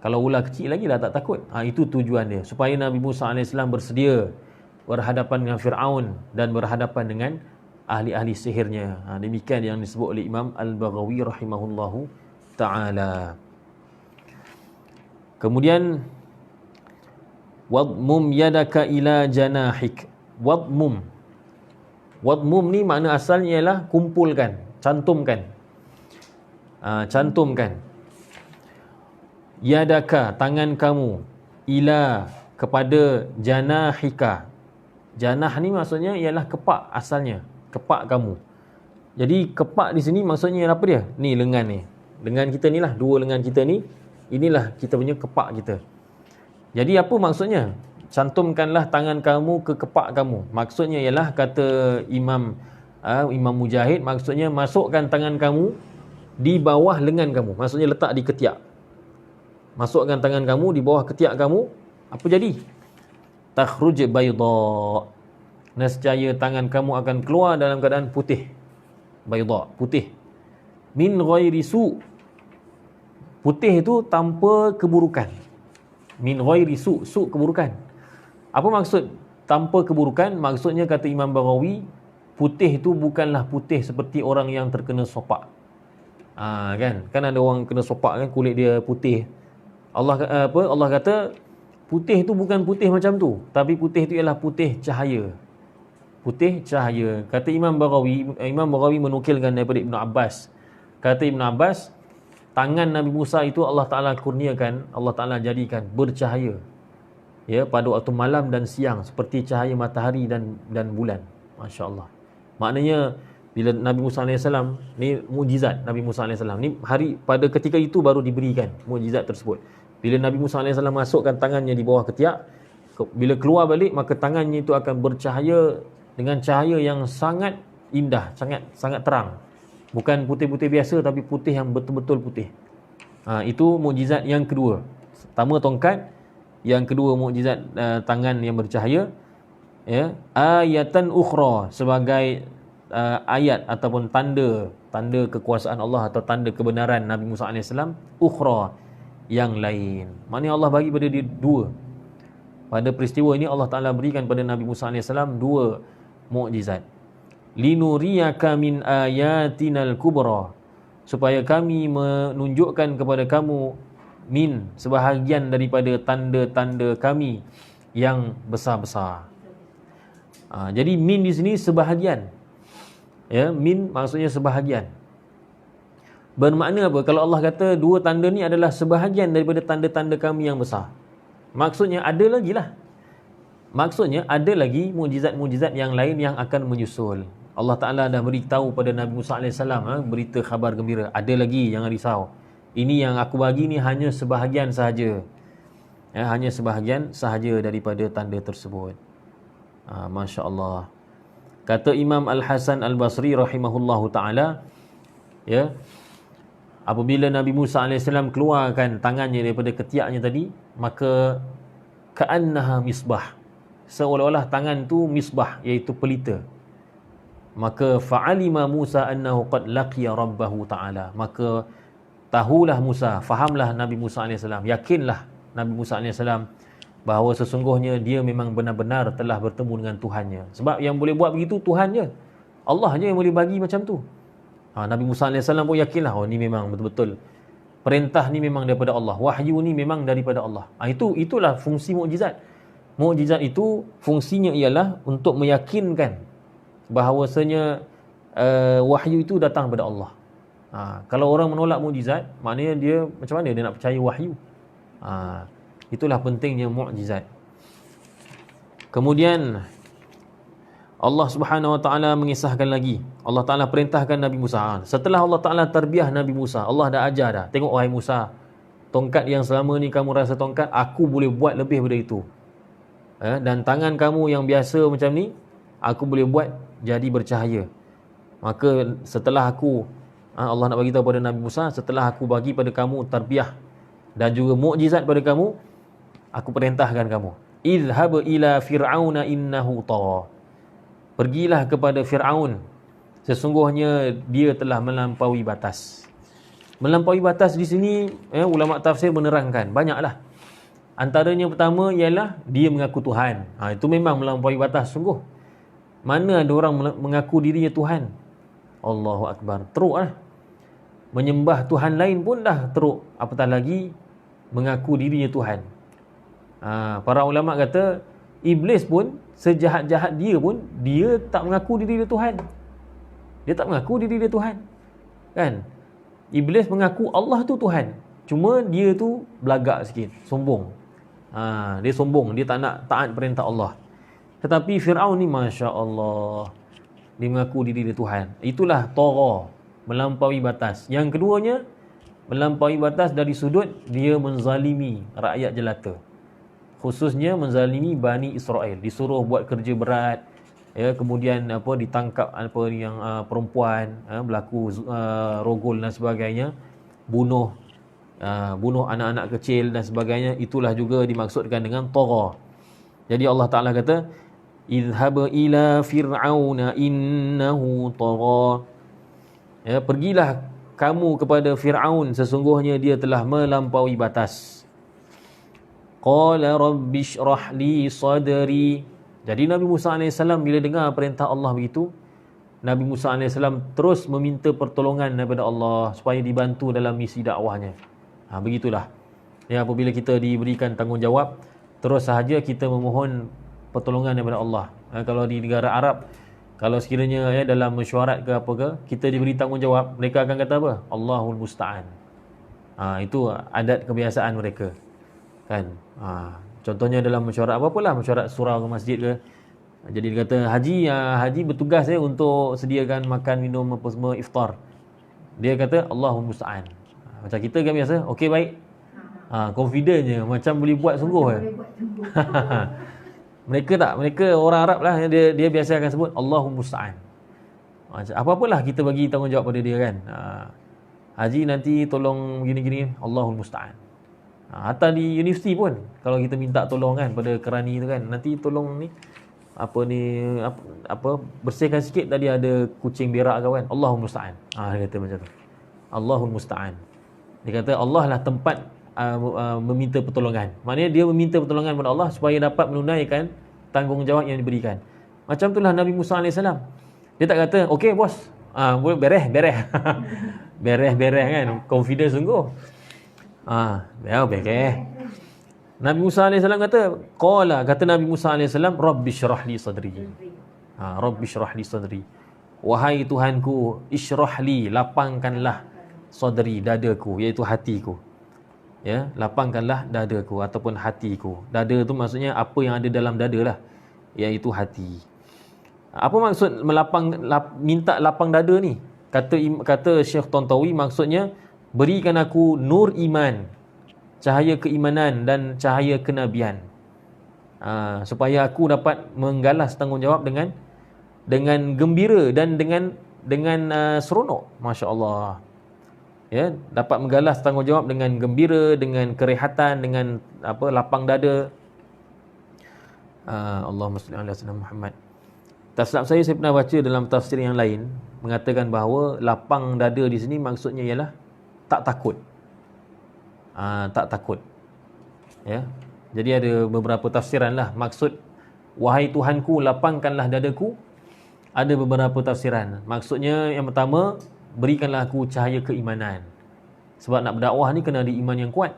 kalau ular kecil lagi dah tak takut. Itu tujuan dia, supaya Nabi Musa AS bersedia berhadapan dengan Fir'aun dan berhadapan dengan ahli-ahli sihirnya. Demikian yang disebut oleh Imam Al-Baghawi rahimahullahu ta'ala. Kemudian wadmum yadaka ila janahik. Wadmum ni makna asalnya ialah kumpulkan, cantumkan. Cantumkan. Yadaka, tangan kamu, ila, kepada janahika. Janah ni maksudnya ialah kepak asalnya, kepak kamu. Jadi kepak di sini maksudnya apa dia? Ni lengan ni. Lengan kita ni lah, dua lengan kita ni, inilah kita punya kepak kita. Jadi apa maksudnya? Cantumkanlah tangan kamu ke kepak kamu. Maksudnya ialah kata Imam Mujahid, maksudnya masukkan tangan kamu di bawah lengan kamu. Maksudnya letak di ketiak. Masukkan tangan kamu di bawah ketiak kamu. Apa jadi? Takhruj bayda. Nescaya tangan kamu akan keluar dalam keadaan putih. Bayda, putih. Min ghairi su. Putih itu tanpa keburukan. Min ghairi su, keburukan. Apa maksud tanpa keburukan? Maksudnya kata Imam Baghawi, putih itu bukanlah putih seperti orang yang terkena sopak. Kan ada orang kena sopak kan, kulit dia putih. Allah kata putih itu bukan putih macam tu, tapi putih itu ialah putih cahaya. Putih cahaya. Kata Imam Baghawi menukilkan daripada Ibn Abbas. Kata Ibn Abbas, tangan Nabi Musa itu Allah Ta'ala kurniakan, Allah Ta'ala jadikan bercahaya, ya, pada waktu malam dan siang, seperti cahaya matahari dan bulan. Masya Allah. Maknanya bila Nabi Musa AS, ni mukjizat Nabi Musa AS, ni pada ketika itu baru diberikan mukjizat tersebut. Bila Nabi Musa AS masukkan tangannya di bawah ketiak, bila keluar balik, maka tangannya itu akan bercahaya dengan cahaya yang sangat indah, sangat terang. Bukan putih-putih biasa, tapi putih yang betul-betul putih. Itu mukjizat yang kedua. Pertama tongkat, yang kedua mukjizat tangan yang bercahaya. Ya, ayatan ukhra, sebagai ayat ataupun tanda kekuasaan Allah atau tanda kebenaran Nabi Musa AS, ukhra, yang lain. Maknanya Allah bagi pada dia dua. Pada peristiwa ini Allah Ta'ala berikan pada Nabi Musa AS dua mukjizat. Linuriyaka min ayatinal kubra, supaya kami menunjukkan kepada kamu min, sebahagian daripada tanda-tanda kami yang besar-besar. Jadi min di sini sebahagian. Ya, min maksudnya sebahagian. Bermakna apa? Kalau Allah kata dua tanda ni adalah sebahagian daripada tanda-tanda kami yang besar, maksudnya ada lagi lah. Maksudnya ada lagi mukjizat-mukjizat yang lain yang akan menyusul. Allah Ta'ala dah beritahu pada Nabi Musa AS, berita khabar gembira. Ada lagi, jangan risau. Ini yang aku bagi ni hanya sebahagian sahaja. Ya, hanya sebahagian sahaja daripada tanda tersebut. Masya Allah. Kata Imam Al-Hasan Al-Basri rahimahullahu ta'ala, ya, apabila Nabi Musa AS keluarkan tangannya daripada ketiaknya tadi, maka ka'annaha misbah, seolah-olah tangan tu misbah, iaitu pelita. Maka fa'alima Musa annahu qad laqiya rabbahu ta'ala, maka tahulah Musa, fahamlah Nabi Musa AS, yakinlah Nabi Musa AS bahawa sesungguhnya dia memang benar-benar telah bertemu dengan Tuhannya. Sebab yang boleh buat begitu Tuhan je, Allah je yang boleh bagi macam tu. Nabi Musa AS pun yakinlah, ni memang betul-betul perintah ni memang daripada Allah, wahyu ni memang daripada Allah. Itulah fungsi mukjizat. Mukjizat itu fungsinya ialah untuk meyakinkan bahawasanya wahyu itu datang daripada Allah. Kalau orang menolak mukjizat, maknanya dia macam mana dia nak percaya wahyu? Itulah pentingnya mukjizat. Kemudian Allah Subhanahu Wa Taala mengisahkan lagi. Allah Taala perintahkan Nabi Musa. Setelah Allah Taala tarbiyah Nabi Musa, Allah dah ajar dah. Tengok wahai Musa, tongkat yang selama ni kamu rasa tongkat, aku boleh buat lebih daripada itu. Dan tangan kamu yang biasa macam ni, aku boleh buat jadi bercahaya. Maka setelah aku, Allah nak bagi tahu pada Nabi Musa, setelah aku bagi pada kamu tarbiyah dan juga mukjizat pada kamu, aku perintahkan kamu, idhhab ila fir'auna innahu tagha. Pergilah kepada Fir'aun, sesungguhnya dia telah melampaui batas. Melampaui batas di sini, ulama tafsir menerangkan banyaklah. Antaranya pertama ialah dia mengaku Tuhan. Itu memang melampaui batas sungguh. Mana ada orang mengaku dirinya Tuhan? Allahu Akbar. Teruk lah. Menyembah Tuhan lain pun dah teruk, apatah lagi mengaku dirinya Tuhan. Para ulama kata iblis pun, sejahat-jahat dia pun, dia tak mengaku diri dia Tuhan. Dia tak mengaku diri dia Tuhan, kan? Iblis mengaku Allah tu Tuhan, cuma dia tu belagak sikit, sombong. Dia sombong, dia tak nak taat perintah Allah. Tetapi Fir'aun ni Masya Allah, dia mengaku diri dia Tuhan. Itulah tagha, melampaui batas. Yang keduanya, melampaui batas dari sudut dia menzalimi rakyat jelata, khususnya menzalimi Bani Israel. Disuruh buat kerja berat, ya, kemudian ditangkap yang perempuan, berlaku rogol dan sebagainya, bunuh anak-anak kecil dan sebagainya. Itulah juga dimaksudkan dengan tagha. Jadi Allah Ta'ala kata, idhhab ila fir'auna innahu tagha. Ya, pergilah kamu kepada Fir'aun, sesungguhnya dia telah melampaui batas. Qala rabbi shrah li sadri. Jadi Nabi Musa AS bila dengar perintah Allah begitu, Nabi Musa AS terus meminta pertolongan daripada Allah supaya dibantu dalam misi dakwahnya. Begitulah. Ya, apabila kita diberikan tanggungjawab, terus sahaja kita memohon pertolongan daripada Allah. Kalau di negara Arab, kalau sekiranya dalam mesyuarat ke apa ke, kita diberi tanggungjawab, mereka akan kata apa? Allahul Musta'an. Itu adat kebiasaan mereka, kan? Contohnya dalam mesyuarat apa-apalah, mesyuarat surau ke masjid ke. Jadi dia kata, Haji bertugas untuk sediakan makan, minum, apa semua, iftar. Dia kata Allahul Musta'an. Macam kita kan biasa, okey baik. Confident je, macam boleh buat sungguh. Mereka orang Arab lah, dia biasa akan sebut Allahul Musta'an. Apa-apalah kita bagi tanggungjawab pada dia, kan. Haji nanti tolong gini-gini, Allahul Musta'an. Hatta di universiti pun, kalau kita minta tolong kan pada kerani tu kan, nanti tolong ni bersihkan sikit, tadi ada kucing berak kawan, Allahul Musta'an. Dia kata macam tu, Allahul Musta'an. Dia kata Allah lah tempat meminta pertolongan. Maknanya dia meminta pertolongan kepada Allah supaya dapat menunaikan tanggungjawab yang diberikan. Macam itulah Nabi Musa AS. Dia tak kata, okey bos, beres beres kan, confident sungguh. Beres. Nabi Musa AS kata, kata Nabi Musa AS, Rabbi syrah li sadri. Rabbi syrah li sadri. Wahai Tuhanku, isyrah li, lapangkanlah sadri, dadaku, iaitu hatiku. Ya, lapangkanlah dadaku ataupun hatiku. Dada tu maksudnya apa yang ada dalam dada lah, iaitu hati. Apa maksud minta lapang dada ni? Kata Syekh Tantawi, maksudnya berikan aku nur iman, cahaya keimanan dan cahaya kenabian, supaya aku dapat menggalas tanggungjawab dengan gembira dan dengan seronok. Masya-Allah. Ya, dapat menggalas tanggungjawab dengan gembira, dengan kerehatan, dengan lapang dada. Allahumma salli ala sayyidina Muhammad. Tak silap saya pernah baca dalam tafsir yang lain mengatakan bahawa lapang dada di sini maksudnya ialah tak takut. Tak takut. Ya. Jadi ada beberapa tafsiran lah. Maksud wahai Tuhanku, lapangkanlah dadaku, ada beberapa tafsiran. Maksudnya yang pertama, berikanlah aku cahaya keimanan. Sebab nak berdakwah ni kena ada iman yang kuat.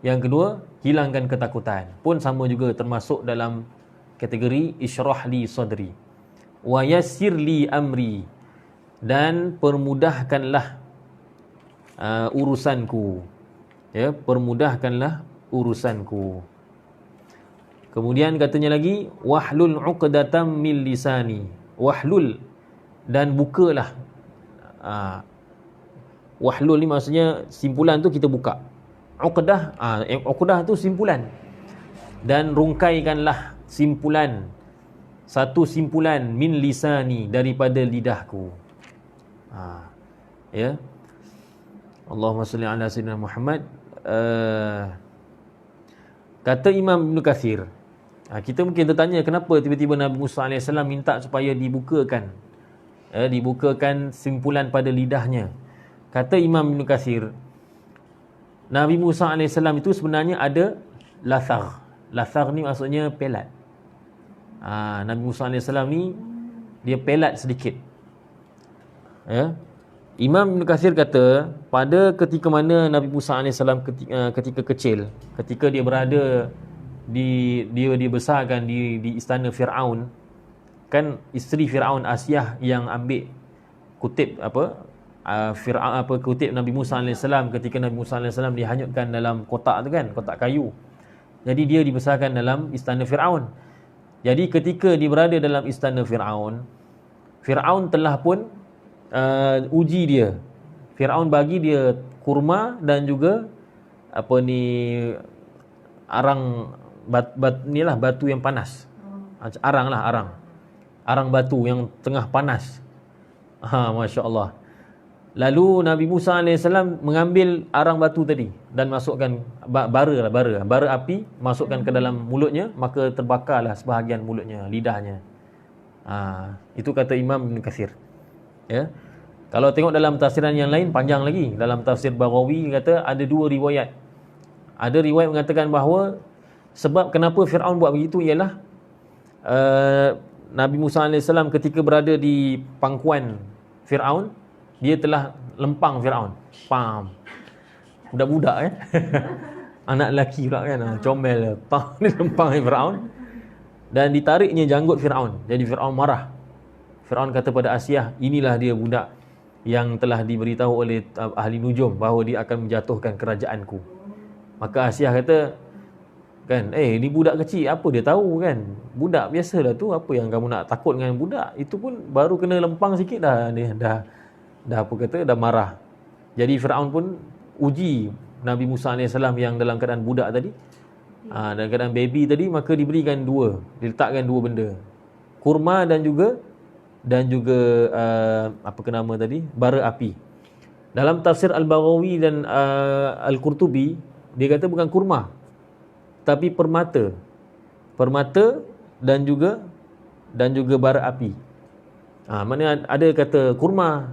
Yang kedua, hilangkan ketakutan. Pun sama juga termasuk dalam kategori isyrah li sadri. Wa yassir li amri. Dan permudahkanlah urusanku. Ya, permudahkanlah urusanku. Kemudian katanya lagi, wahlul 'uqdatam min lisani. Wahlul, dan bukalah. Wahlul ni maksudnya simpulan tu kita buka. Uqdah, uqdah tu simpulan. Dan rungkaikanlah simpulan, satu simpulan min lisani, daripada lidahku. Ya. Allahumma salli ala sayyidina Muhammad. Kata Imam Ibn Kathir, kita mungkin tertanya kenapa tiba-tiba Nabi Musa AS minta supaya dibukakan simpulan pada lidahnya. Kata Imam Ibn Kathir, Nabi Musa AS itu sebenarnya ada lathar. Lathar ni maksudnya pelat. Nabi Musa AS ni dia pelat sedikit. Ya. Imam Ibn Kathir kata, pada ketika mana Nabi Musa AS ketika kecil, ketika dia berada dia dibesarkan di istana Firaun, kan isteri Firaun Asiyah yang ambil kutip kutip Nabi Musa AS ketika Nabi Musa AS dihanyutkan dalam kotak tu kan, kotak kayu. Jadi dia dibesarkan dalam istana Firaun. Jadi ketika dia berada dalam istana Firaun, Firaun telah pun uji dia. Firaun bagi dia kurma dan juga arang batu yang panas. Arang batu yang tengah panas. Masya-Allah. Lalu Nabi Musa AS mengambil arang batu tadi dan masukkan bara api, masukkan ke dalam mulutnya, maka terbakarlah sebahagian mulutnya, lidahnya. Itu kata Imam Ibn Kathir. Ya. Kalau tengok dalam tafsiran yang lain panjang lagi. Dalam tafsir Baghawi kata ada dua riwayat. Ada riwayat mengatakan bahawa sebab kenapa Firaun buat begitu ialah Nabi Musa AS ketika berada di pangkuan Firaun, dia telah lempang Firaun. Pam. Budak-budak anak lelaki pula kan, comel dia lempang Firaun dan ditariknya janggut Firaun. Jadi Firaun marah. Firaun kata pada Asiyah, inilah dia budak yang telah diberitahu oleh ahli nujum bahawa dia akan menjatuhkan kerajaanku. Maka Asiyah kata, kan, ni budak kecil, apa dia tahu kan? Budak biasalah tu, apa yang kamu nak takut dengan budak? Itu pun baru kena lempang sikit dah dah marah. Jadi Firaun pun uji Nabi Musa AS yang dalam keadaan budak tadi, dalam keadaan baby tadi, maka diletakkan dua benda. Kurma dan juga bara api. Dalam tafsir Al-Baghawi dan Al-Qurtubi, dia kata bukan kurma tapi permata dan juga bara api. Maknanya ada kata kurma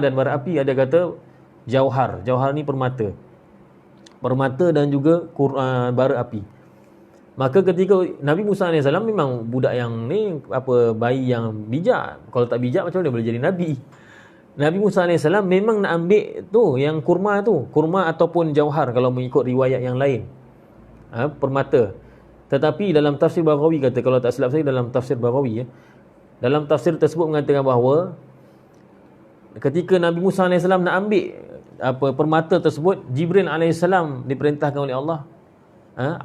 dan bara api, ada kata jauhar ni permata dan juga bara api. Maka ketika Nabi Musa AS memang budak yang bayi yang bijak. Kalau tak bijak macam mana boleh jadi Nabi? Nabi Musa AS memang nak ambil tu yang kurma ataupun jauhar kalau mengikut riwayat yang lain. Permata. Tetapi dalam tafsir Baghawi kata, kalau tak silap saya dalam tafsir Baghawi, dalam tafsir tersebut mengatakan bahawa ketika Nabi Musa AS nak ambil permata tersebut, Jibril AS diperintahkan oleh Allah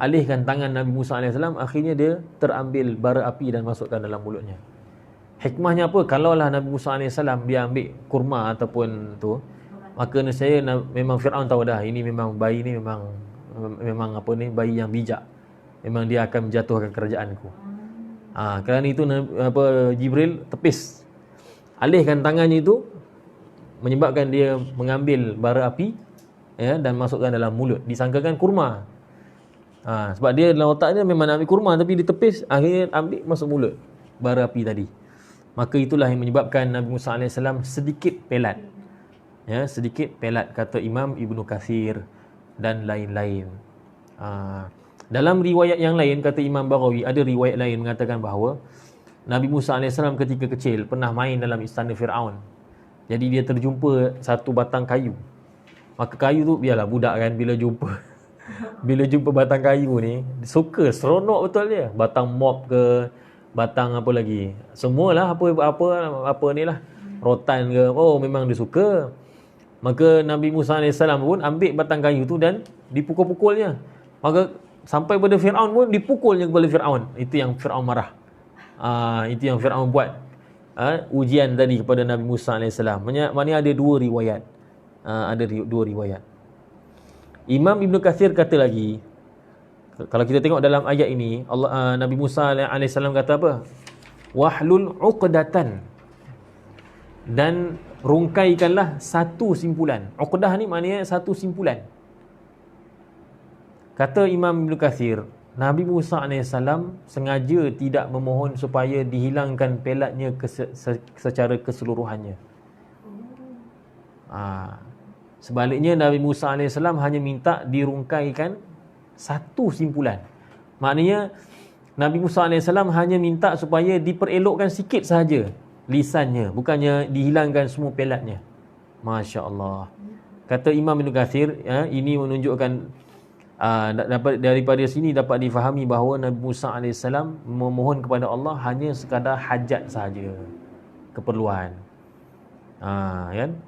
alihkan tangan Nabi Musa AS, akhirnya dia terambil bara api dan masukkan dalam mulutnya. Hikmahnya apa? Kalaulah Nabi Musa AS dia ambil kurma ataupun tu, maka saya memang Firaun tahu dah, ini memang bayi ni memang bayi yang bijak. Memang dia akan menjatuhkan kerajaanku. Kerana itu Jibril tepis, alihkan tangannya itu, menyebabkan dia mengambil bara api dan masukkan dalam mulut. Disangkakan kurma. Sebab dia dalam otaknya memang nak ambil kurma, tapi dia tepis, akhirnya ambil masuk mulut bara api tadi. Maka itulah yang menyebabkan Nabi Musa AS sedikit pelat. Sedikit pelat, kata Imam Ibn Kathir dan lain-lain. Dalam riwayat yang lain, kata Imam Baghawi, ada riwayat lain mengatakan bahawa Nabi Musa AS ketika kecil pernah main dalam istana Firaun. Jadi dia terjumpa satu batang kayu. Maka kayu tu, biarlah budak kan, bila jumpa batang kayu ni, suka, seronok betul dia. Batang mop ke, batang apa lagi, semualah apa ni lah, rotan ke, memang dia suka. Maka Nabi Musa AS pun ambil batang kayu tu dan dipukul-pukulnya. Maka sampai pada Firaun pun dipukulnya kepala Firaun. Itu yang Firaun marah. Itu yang Firaun buat ujian tadi kepada Nabi Musa AS. Maknanya ada dua riwayat. Imam Ibn Kathir kata lagi, kalau kita tengok dalam ayat ini, Nabi Musa AS kata apa? Wahlul uqdatan, dan rungkaikanlah satu simpulan. Uqdah ni maknanya satu simpulan. Kata Imam Ibn Kathir, Nabi Musa AS sengaja tidak memohon supaya dihilangkan pelatnya secara keseluruhannya. Sebaliknya Nabi Musa AS hanya minta dirungkaikan satu simpulan. Maknanya Nabi Musa AS hanya minta supaya diperelokkan sikit sahaja lisannya, bukannya dihilangkan semua pelatnya. Masya Allah. Kata Imam Ibn Kathir, ini menunjukkan daripada sini dapat difahami bahawa Nabi Musa AS memohon kepada Allah hanya sekadar hajat sahaja, keperluan. Kan?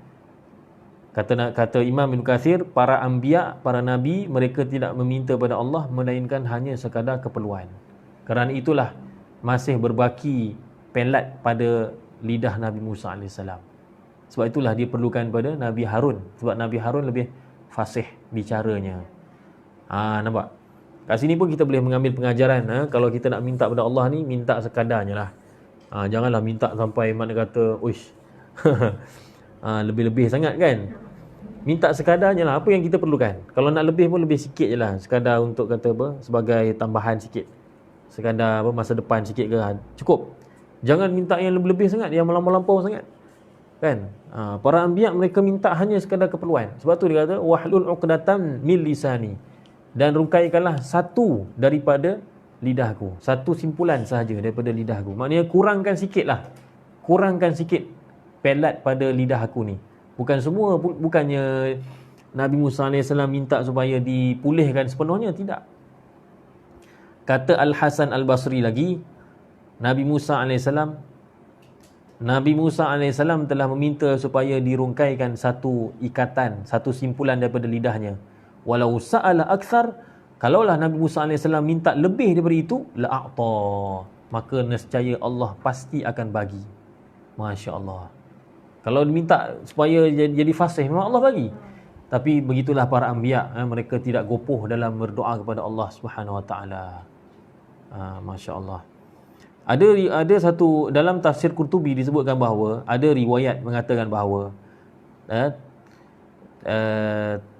Kata Imam Ibn Kathir, para anbiya, para nabi, mereka tidak meminta pada Allah melainkan hanya sekadar keperluan. Kerana itulah masih berbaki pelat pada lidah Nabi Musa AS. Sebab itulah dia perlukan pada Nabi Harun. Sebab Nabi Harun lebih fasih bicaranya. Nampak? Kat sini pun kita boleh mengambil pengajaran. Kalau kita nak minta pada Allah ni, minta sekadarnya lah. Janganlah minta sampai mana kata, uish, lebih-lebih sangat kan. Minta sekadarnya lah, apa yang kita perlukan. Kalau nak lebih pun lebih sikit je lah. Sekadar untuk kata apa, sebagai tambahan sikit. Sekadar apa, masa depan sikit ke, cukup. Jangan minta yang lebih-lebih sangat, yang melampau-lampau sangat kan. Para anbiya mereka minta hanya sekadar keperluan. Sebab tu dia kata wahlul uqdatan min lisani, dan rungkaikanlah satu daripada lidahku, satu simpulan sahaja daripada lidahku. Maknanya kurangkan sikit lah, kurangkan sikit pelat pada lidah aku ni. Bukan semua, bukannya Nabi Musa AS minta supaya dipulihkan sepenuhnya, tidak. Kata Al-Hasan Al-Basri lagi, Nabi Musa AS telah meminta supaya dirungkaikan satu ikatan, satu simpulan daripada lidahnya. Walau sa'ala akthar, kalaulah Nabi Musa AS minta lebih daripada itu, la'a'ta, maka nescaya Allah pasti akan bagi. Masya Allah. Kalau diminta supaya jadi fasih, memang Allah bagi. Tapi begitulah para anbiya, mereka tidak gopoh dalam berdoa kepada Allah Subhanahu Wa Taala. Masya Allah. Ada satu dalam tafsir Qurtubi disebutkan bahawa ada riwayat mengatakan bahawa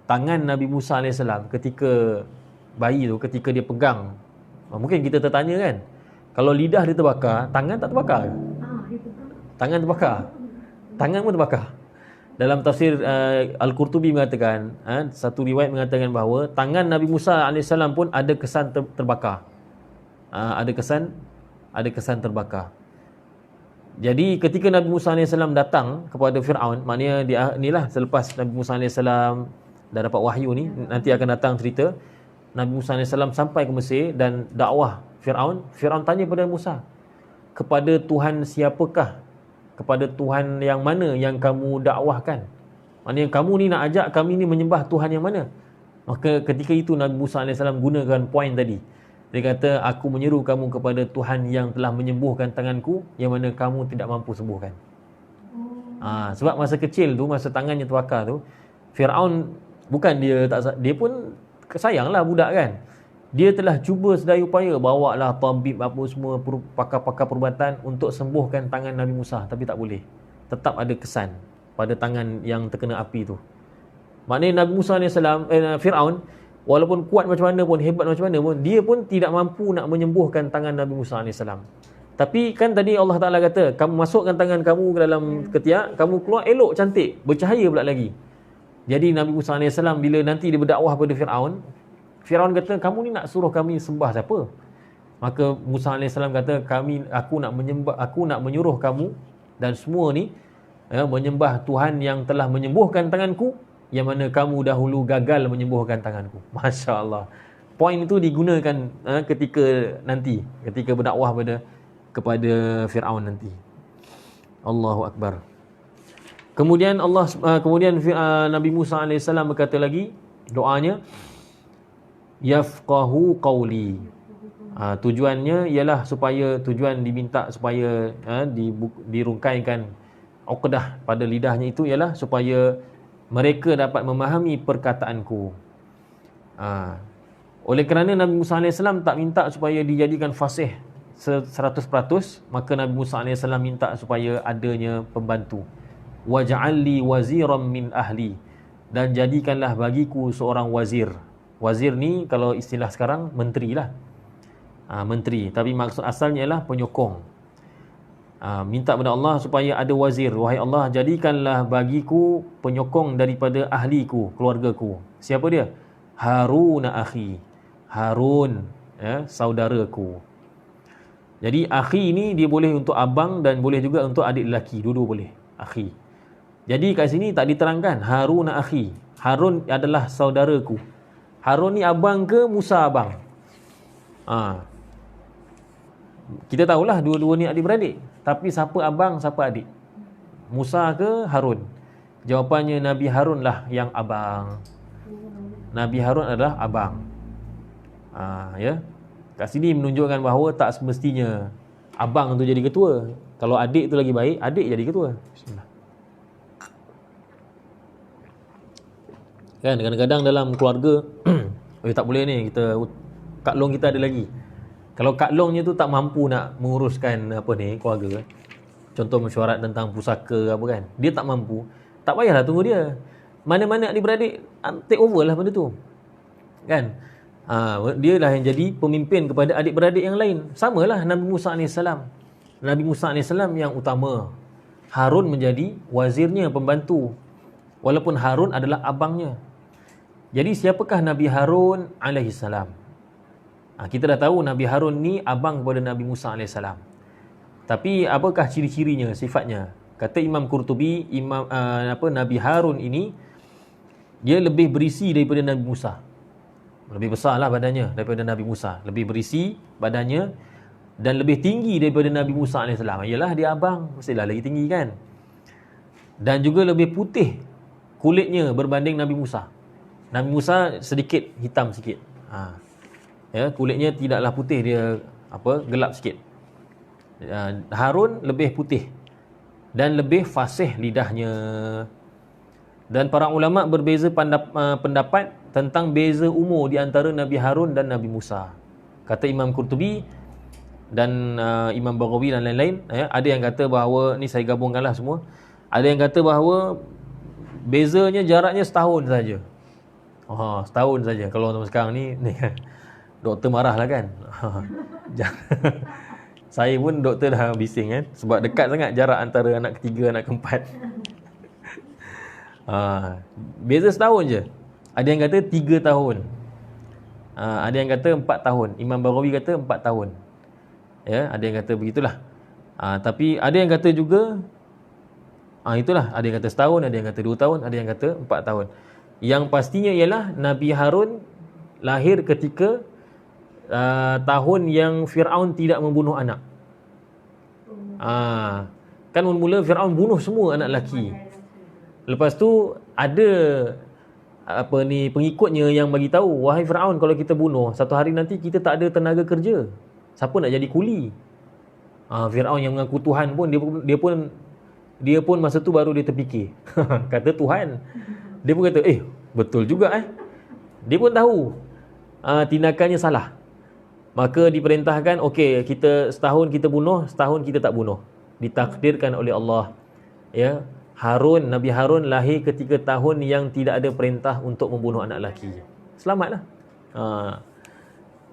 tangan Nabi Musa AS ketika bayi tu, ketika dia pegang, mungkin kita tertanya kan, kalau lidah dia terbakar, tangan tak terbakar? Tangan terbakar, tangan pun terbakar. Dalam tafsir Al-Qurtubi mengatakan, satu riwayat mengatakan bahawa tangan Nabi Musa AS pun ada kesan terbakar. Ada kesan terbakar. Jadi ketika Nabi Musa AS datang kepada Fir'aun, maknanya inilah selepas Nabi Musa AS dah dapat wahyu ni, nanti akan datang cerita Nabi Musa AS sampai ke Mesir dan dakwah Fir'aun. Fir'aun tanya kepada Musa, kepada Tuhan siapakah, kepada Tuhan yang mana yang kamu dakwahkan? Maknanya kamu ni nak ajak kami ni menyembah Tuhan yang mana? Maka ketika itu Nabi Musa AS gunakan poin tadi. Dia kata, aku menyeru kamu kepada Tuhan yang telah menyembuhkan tanganku, yang mana kamu tidak mampu sembuhkan. Sebab masa kecil tu, masa tangannya terbakar tu, Fir'aun bukan dia pun sayanglah budak kan. Dia telah cuba sedaya upaya, bawalah tabib apa semua, pakar-pakar perubatan untuk sembuhkan tangan Nabi Musa, tapi tak boleh. Tetap ada kesan pada tangan yang terkena api tu. Maknanya Nabi Musa AS, Fir'aun, walaupun kuat macam mana pun, hebat macam mana pun, dia pun tidak mampu nak menyembuhkan tangan Nabi Musa AS. Tapi kan tadi Allah Ta'ala kata, kamu masukkan tangan kamu ke dalam ketiak, kamu keluar elok, cantik, bercahaya pula lagi. Jadi Nabi Musa AS bila nanti dia berdakwah pada Fir'aun, Fir'aun kata, kamu ni nak suruh kami sembah siapa? Maka Musa AS kata, aku nak menyuruh kamu dan semua ni menyembah Tuhan yang telah menyembuhkan tanganku, yang mana kamu dahulu gagal menyembuhkan tanganku. Masya Allah. Poin itu digunakan ketika berdakwah kepada Fir'aun nanti. Allahu Akbar. Kemudian Nabi Musa AS berkata lagi, doanya, yafqahu qawli. Tujuannya ialah tujuan diminta supaya dirungkaikan uqdah pada lidahnya itu ialah supaya mereka dapat memahami perkataanku. Oleh kerana Nabi Musa AS tak minta supaya dijadikan fasih 100%, maka Nabi Musa AS minta supaya adanya pembantu. Waj'alli waziran min ahli, dan jadikanlah bagiku seorang wazir. Wazir ni kalau istilah sekarang menteri lah. Menteri, tapi maksud asalnya ialah penyokong. Minta kepada Allah supaya ada wazir. Wahai Allah, jadikanlah bagiku penyokong daripada ahliku, keluargaku. Siapa dia? Harun akhi. Harun, saudaraku. Jadi akhi ni dia boleh untuk abang dan boleh juga untuk adik lelaki, dua-dua boleh akhi. Jadi kat sini tak diterangkan Harun akhi. Harun adalah saudaraku. Harun ni abang ke Musa abang? Kita tahulah dua-dua ni adik-beradik, tapi siapa abang, siapa adik? Musa ke Harun? Jawapannya Nabi Harun lah yang abang. Nabi Harun adalah abang. Ya. Kat sini menunjukkan bahawa tak semestinya abang tu jadi ketua. Kalau adik tu lagi baik, adik jadi ketua. Bismillah. Kan kadang-kadang dalam keluarga tak boleh ni, kita Kak Long kita ada lagi. Kalau Kak Longnya tu tak mampu nak menguruskan apa ni keluarga, contoh mesyuarat tentang pusaka apa kan, dia tak mampu, tak payahlah tunggu dia. Mana-mana adik-beradik take over lah benda tu. Kan? Dia lah yang jadi pemimpin kepada adik-beradik yang lain. Samalah Nabi Musa AS. Nabi Musa AS yang utama. Harun menjadi wazirnya, pembantu. Walaupun Harun adalah abangnya. Jadi siapakah Nabi Harun AS? Kita dah tahu Nabi Harun ni abang kepada Nabi Musa AS. Tapi apakah ciri-cirinya, sifatnya? Kata Imam Qurtubi, Nabi Harun ini dia lebih berisi daripada Nabi Musa. Lebih besarlah badannya daripada Nabi Musa, lebih berisi badannya dan lebih tinggi daripada Nabi Musa AS. Yalah dia abang, mestilah lagi tinggi kan. Dan juga lebih putih kulitnya berbanding Nabi Musa. Nabi Musa sedikit hitam sikit. Ya, kulitnya tidaklah putih, dia gelap sikit. Harun lebih putih dan lebih fasih lidahnya. Dan para ulama berbeza pendapat tentang beza umur di antara Nabi Harun dan Nabi Musa. Kata Imam Qurtubi dan Imam Baghawi dan lain-lain, ada yang kata bahawa, ni saya gabungkanlah semua, ada yang kata bahawa bezanya, jaraknya setahun saja. Setahun saja. Kalau sekarang ni doktor marah lah kan. Saya pun doktor dah bising kan, sebab dekat sangat jarak antara anak ketiga, anak keempat. Beza setahun je. Ada yang kata 3 tahun. Ada yang kata 4 tahun. Imam Baghawi kata 4 tahun. Ya, ada yang kata begitulah. Tapi ada yang kata juga itulah, ada yang kata setahun, ada yang kata 2 tahun, ada yang kata 4 tahun. Yang pastinya ialah Nabi Harun lahir ketika tahun yang Fir'aun tidak membunuh anak. Kan mula-mula Fir'aun bunuh semua anak lelaki. Lepas tu ada pengikutnya yang bagi tahu, wahai Fir'aun, kalau kita bunuh, satu hari nanti kita tak ada tenaga kerja. Siapa nak jadi kuli? Fir'aun yang mengaku Tuhan pun dia pun masa tu baru dia terfikir. Kata Tuhan. Dia pun kata, betul juga Dia pun tahu tindakannya salah. Maka diperintahkan, okey, kita setahun kita bunuh, setahun kita tak bunuh. Ditakdirkan oleh Allah. Ya, Nabi Harun lahir ketika tahun yang tidak ada perintah untuk membunuh anak lelaki. Selamatlah.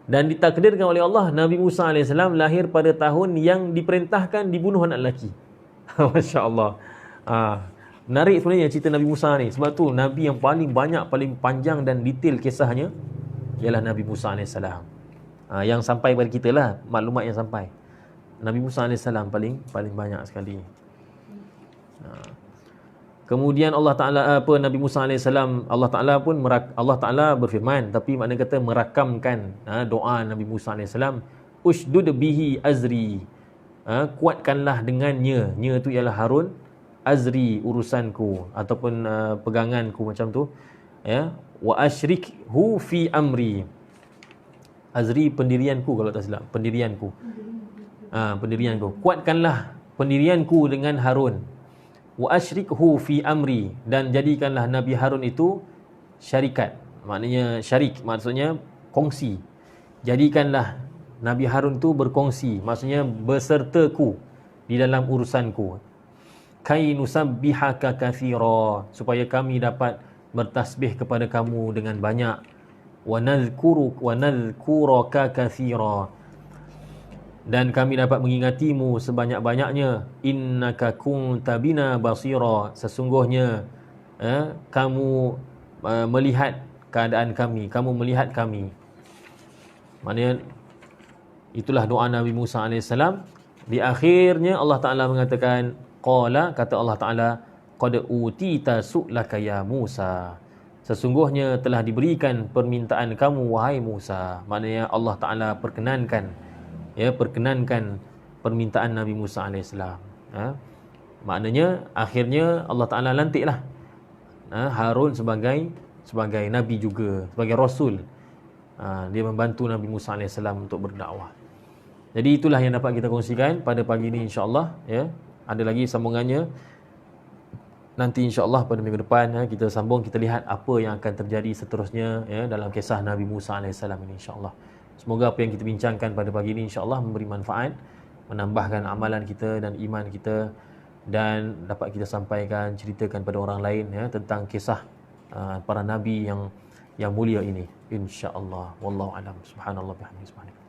Dan ditakdirkan oleh Allah, Nabi Musa AS lahir pada tahun yang diperintahkan dibunuh anak lelaki. Masya Allah. Menarik sebenarnya cerita Nabi Musa ni. Sebab tu Nabi yang paling banyak, paling panjang dan detail kisahnya ialah Nabi Musa AS. Yang sampai pada kita lah, maklumat yang sampai. Nabi Musa AS paling banyak sekali. Kemudian Allah Ta'ala Nabi Musa AS, Allah Ta'ala berfirman, tapi makna kata merakamkan doa Nabi Musa AS, ushdud bihi azri, kuatkanlah dengannya, nya tu ialah Harun, azri urusanku ataupun peganganku macam tu, ya, wa asyrikhu fi amri, azri pendirianku kalau tak silap, pendirianku, kuatkanlah pendirianku dengan Harun, wa asyrikhu fi amri, dan jadikanlah Nabi Harun itu syarikat, maknanya syarik, maksudnya kongsi. Jadikanlah Nabi Harun tu berkongsi, maksudnya bersertaku di dalam urusanku. Kai nusabbihaka katsira, supaya kami dapat bertasbih kepada kamu dengan banyak. Wa nadhkuraka katsira, dan kami dapat mengingatimu sebanyak-banyaknya. Innaka kunta bina basira, sesungguhnya kamu melihat keadaan kami, kamu melihat kami. Maknanya Itulah doa Nabi Musa AS. Di akhirnya Allah Ta'ala mengatakan, qala, kata Allah Ta'ala, qad utita su'laka ya Musa. Sesungguhnya telah diberikan permintaan kamu wahai Musa. Maknanya Allah Ta'ala perkenankan permintaan Nabi Musa AS. Maknanya akhirnya Allah Ta'ala lantiklah Harun sebagai Nabi juga, sebagai Rasul. Dia membantu Nabi Musa AS untuk berdakwah. Jadi itulah yang dapat kita kongsikan pada pagi ini, insyaAllah. Ada lagi sambungannya nanti, insyaAllah pada minggu depan kita sambung, kita lihat apa yang akan terjadi seterusnya dalam kisah Nabi Musa AS ini, insyaAllah. Semoga apa yang kita bincangkan pada pagi ini, insyaAllah memberi manfaat, menambahkan amalan kita dan iman kita, dan dapat kita sampaikan, ceritakan pada orang lain tentang kisah para nabi yang mulia ini, insya-Allah. Wallahu alam. Subhanallah bihamdihi.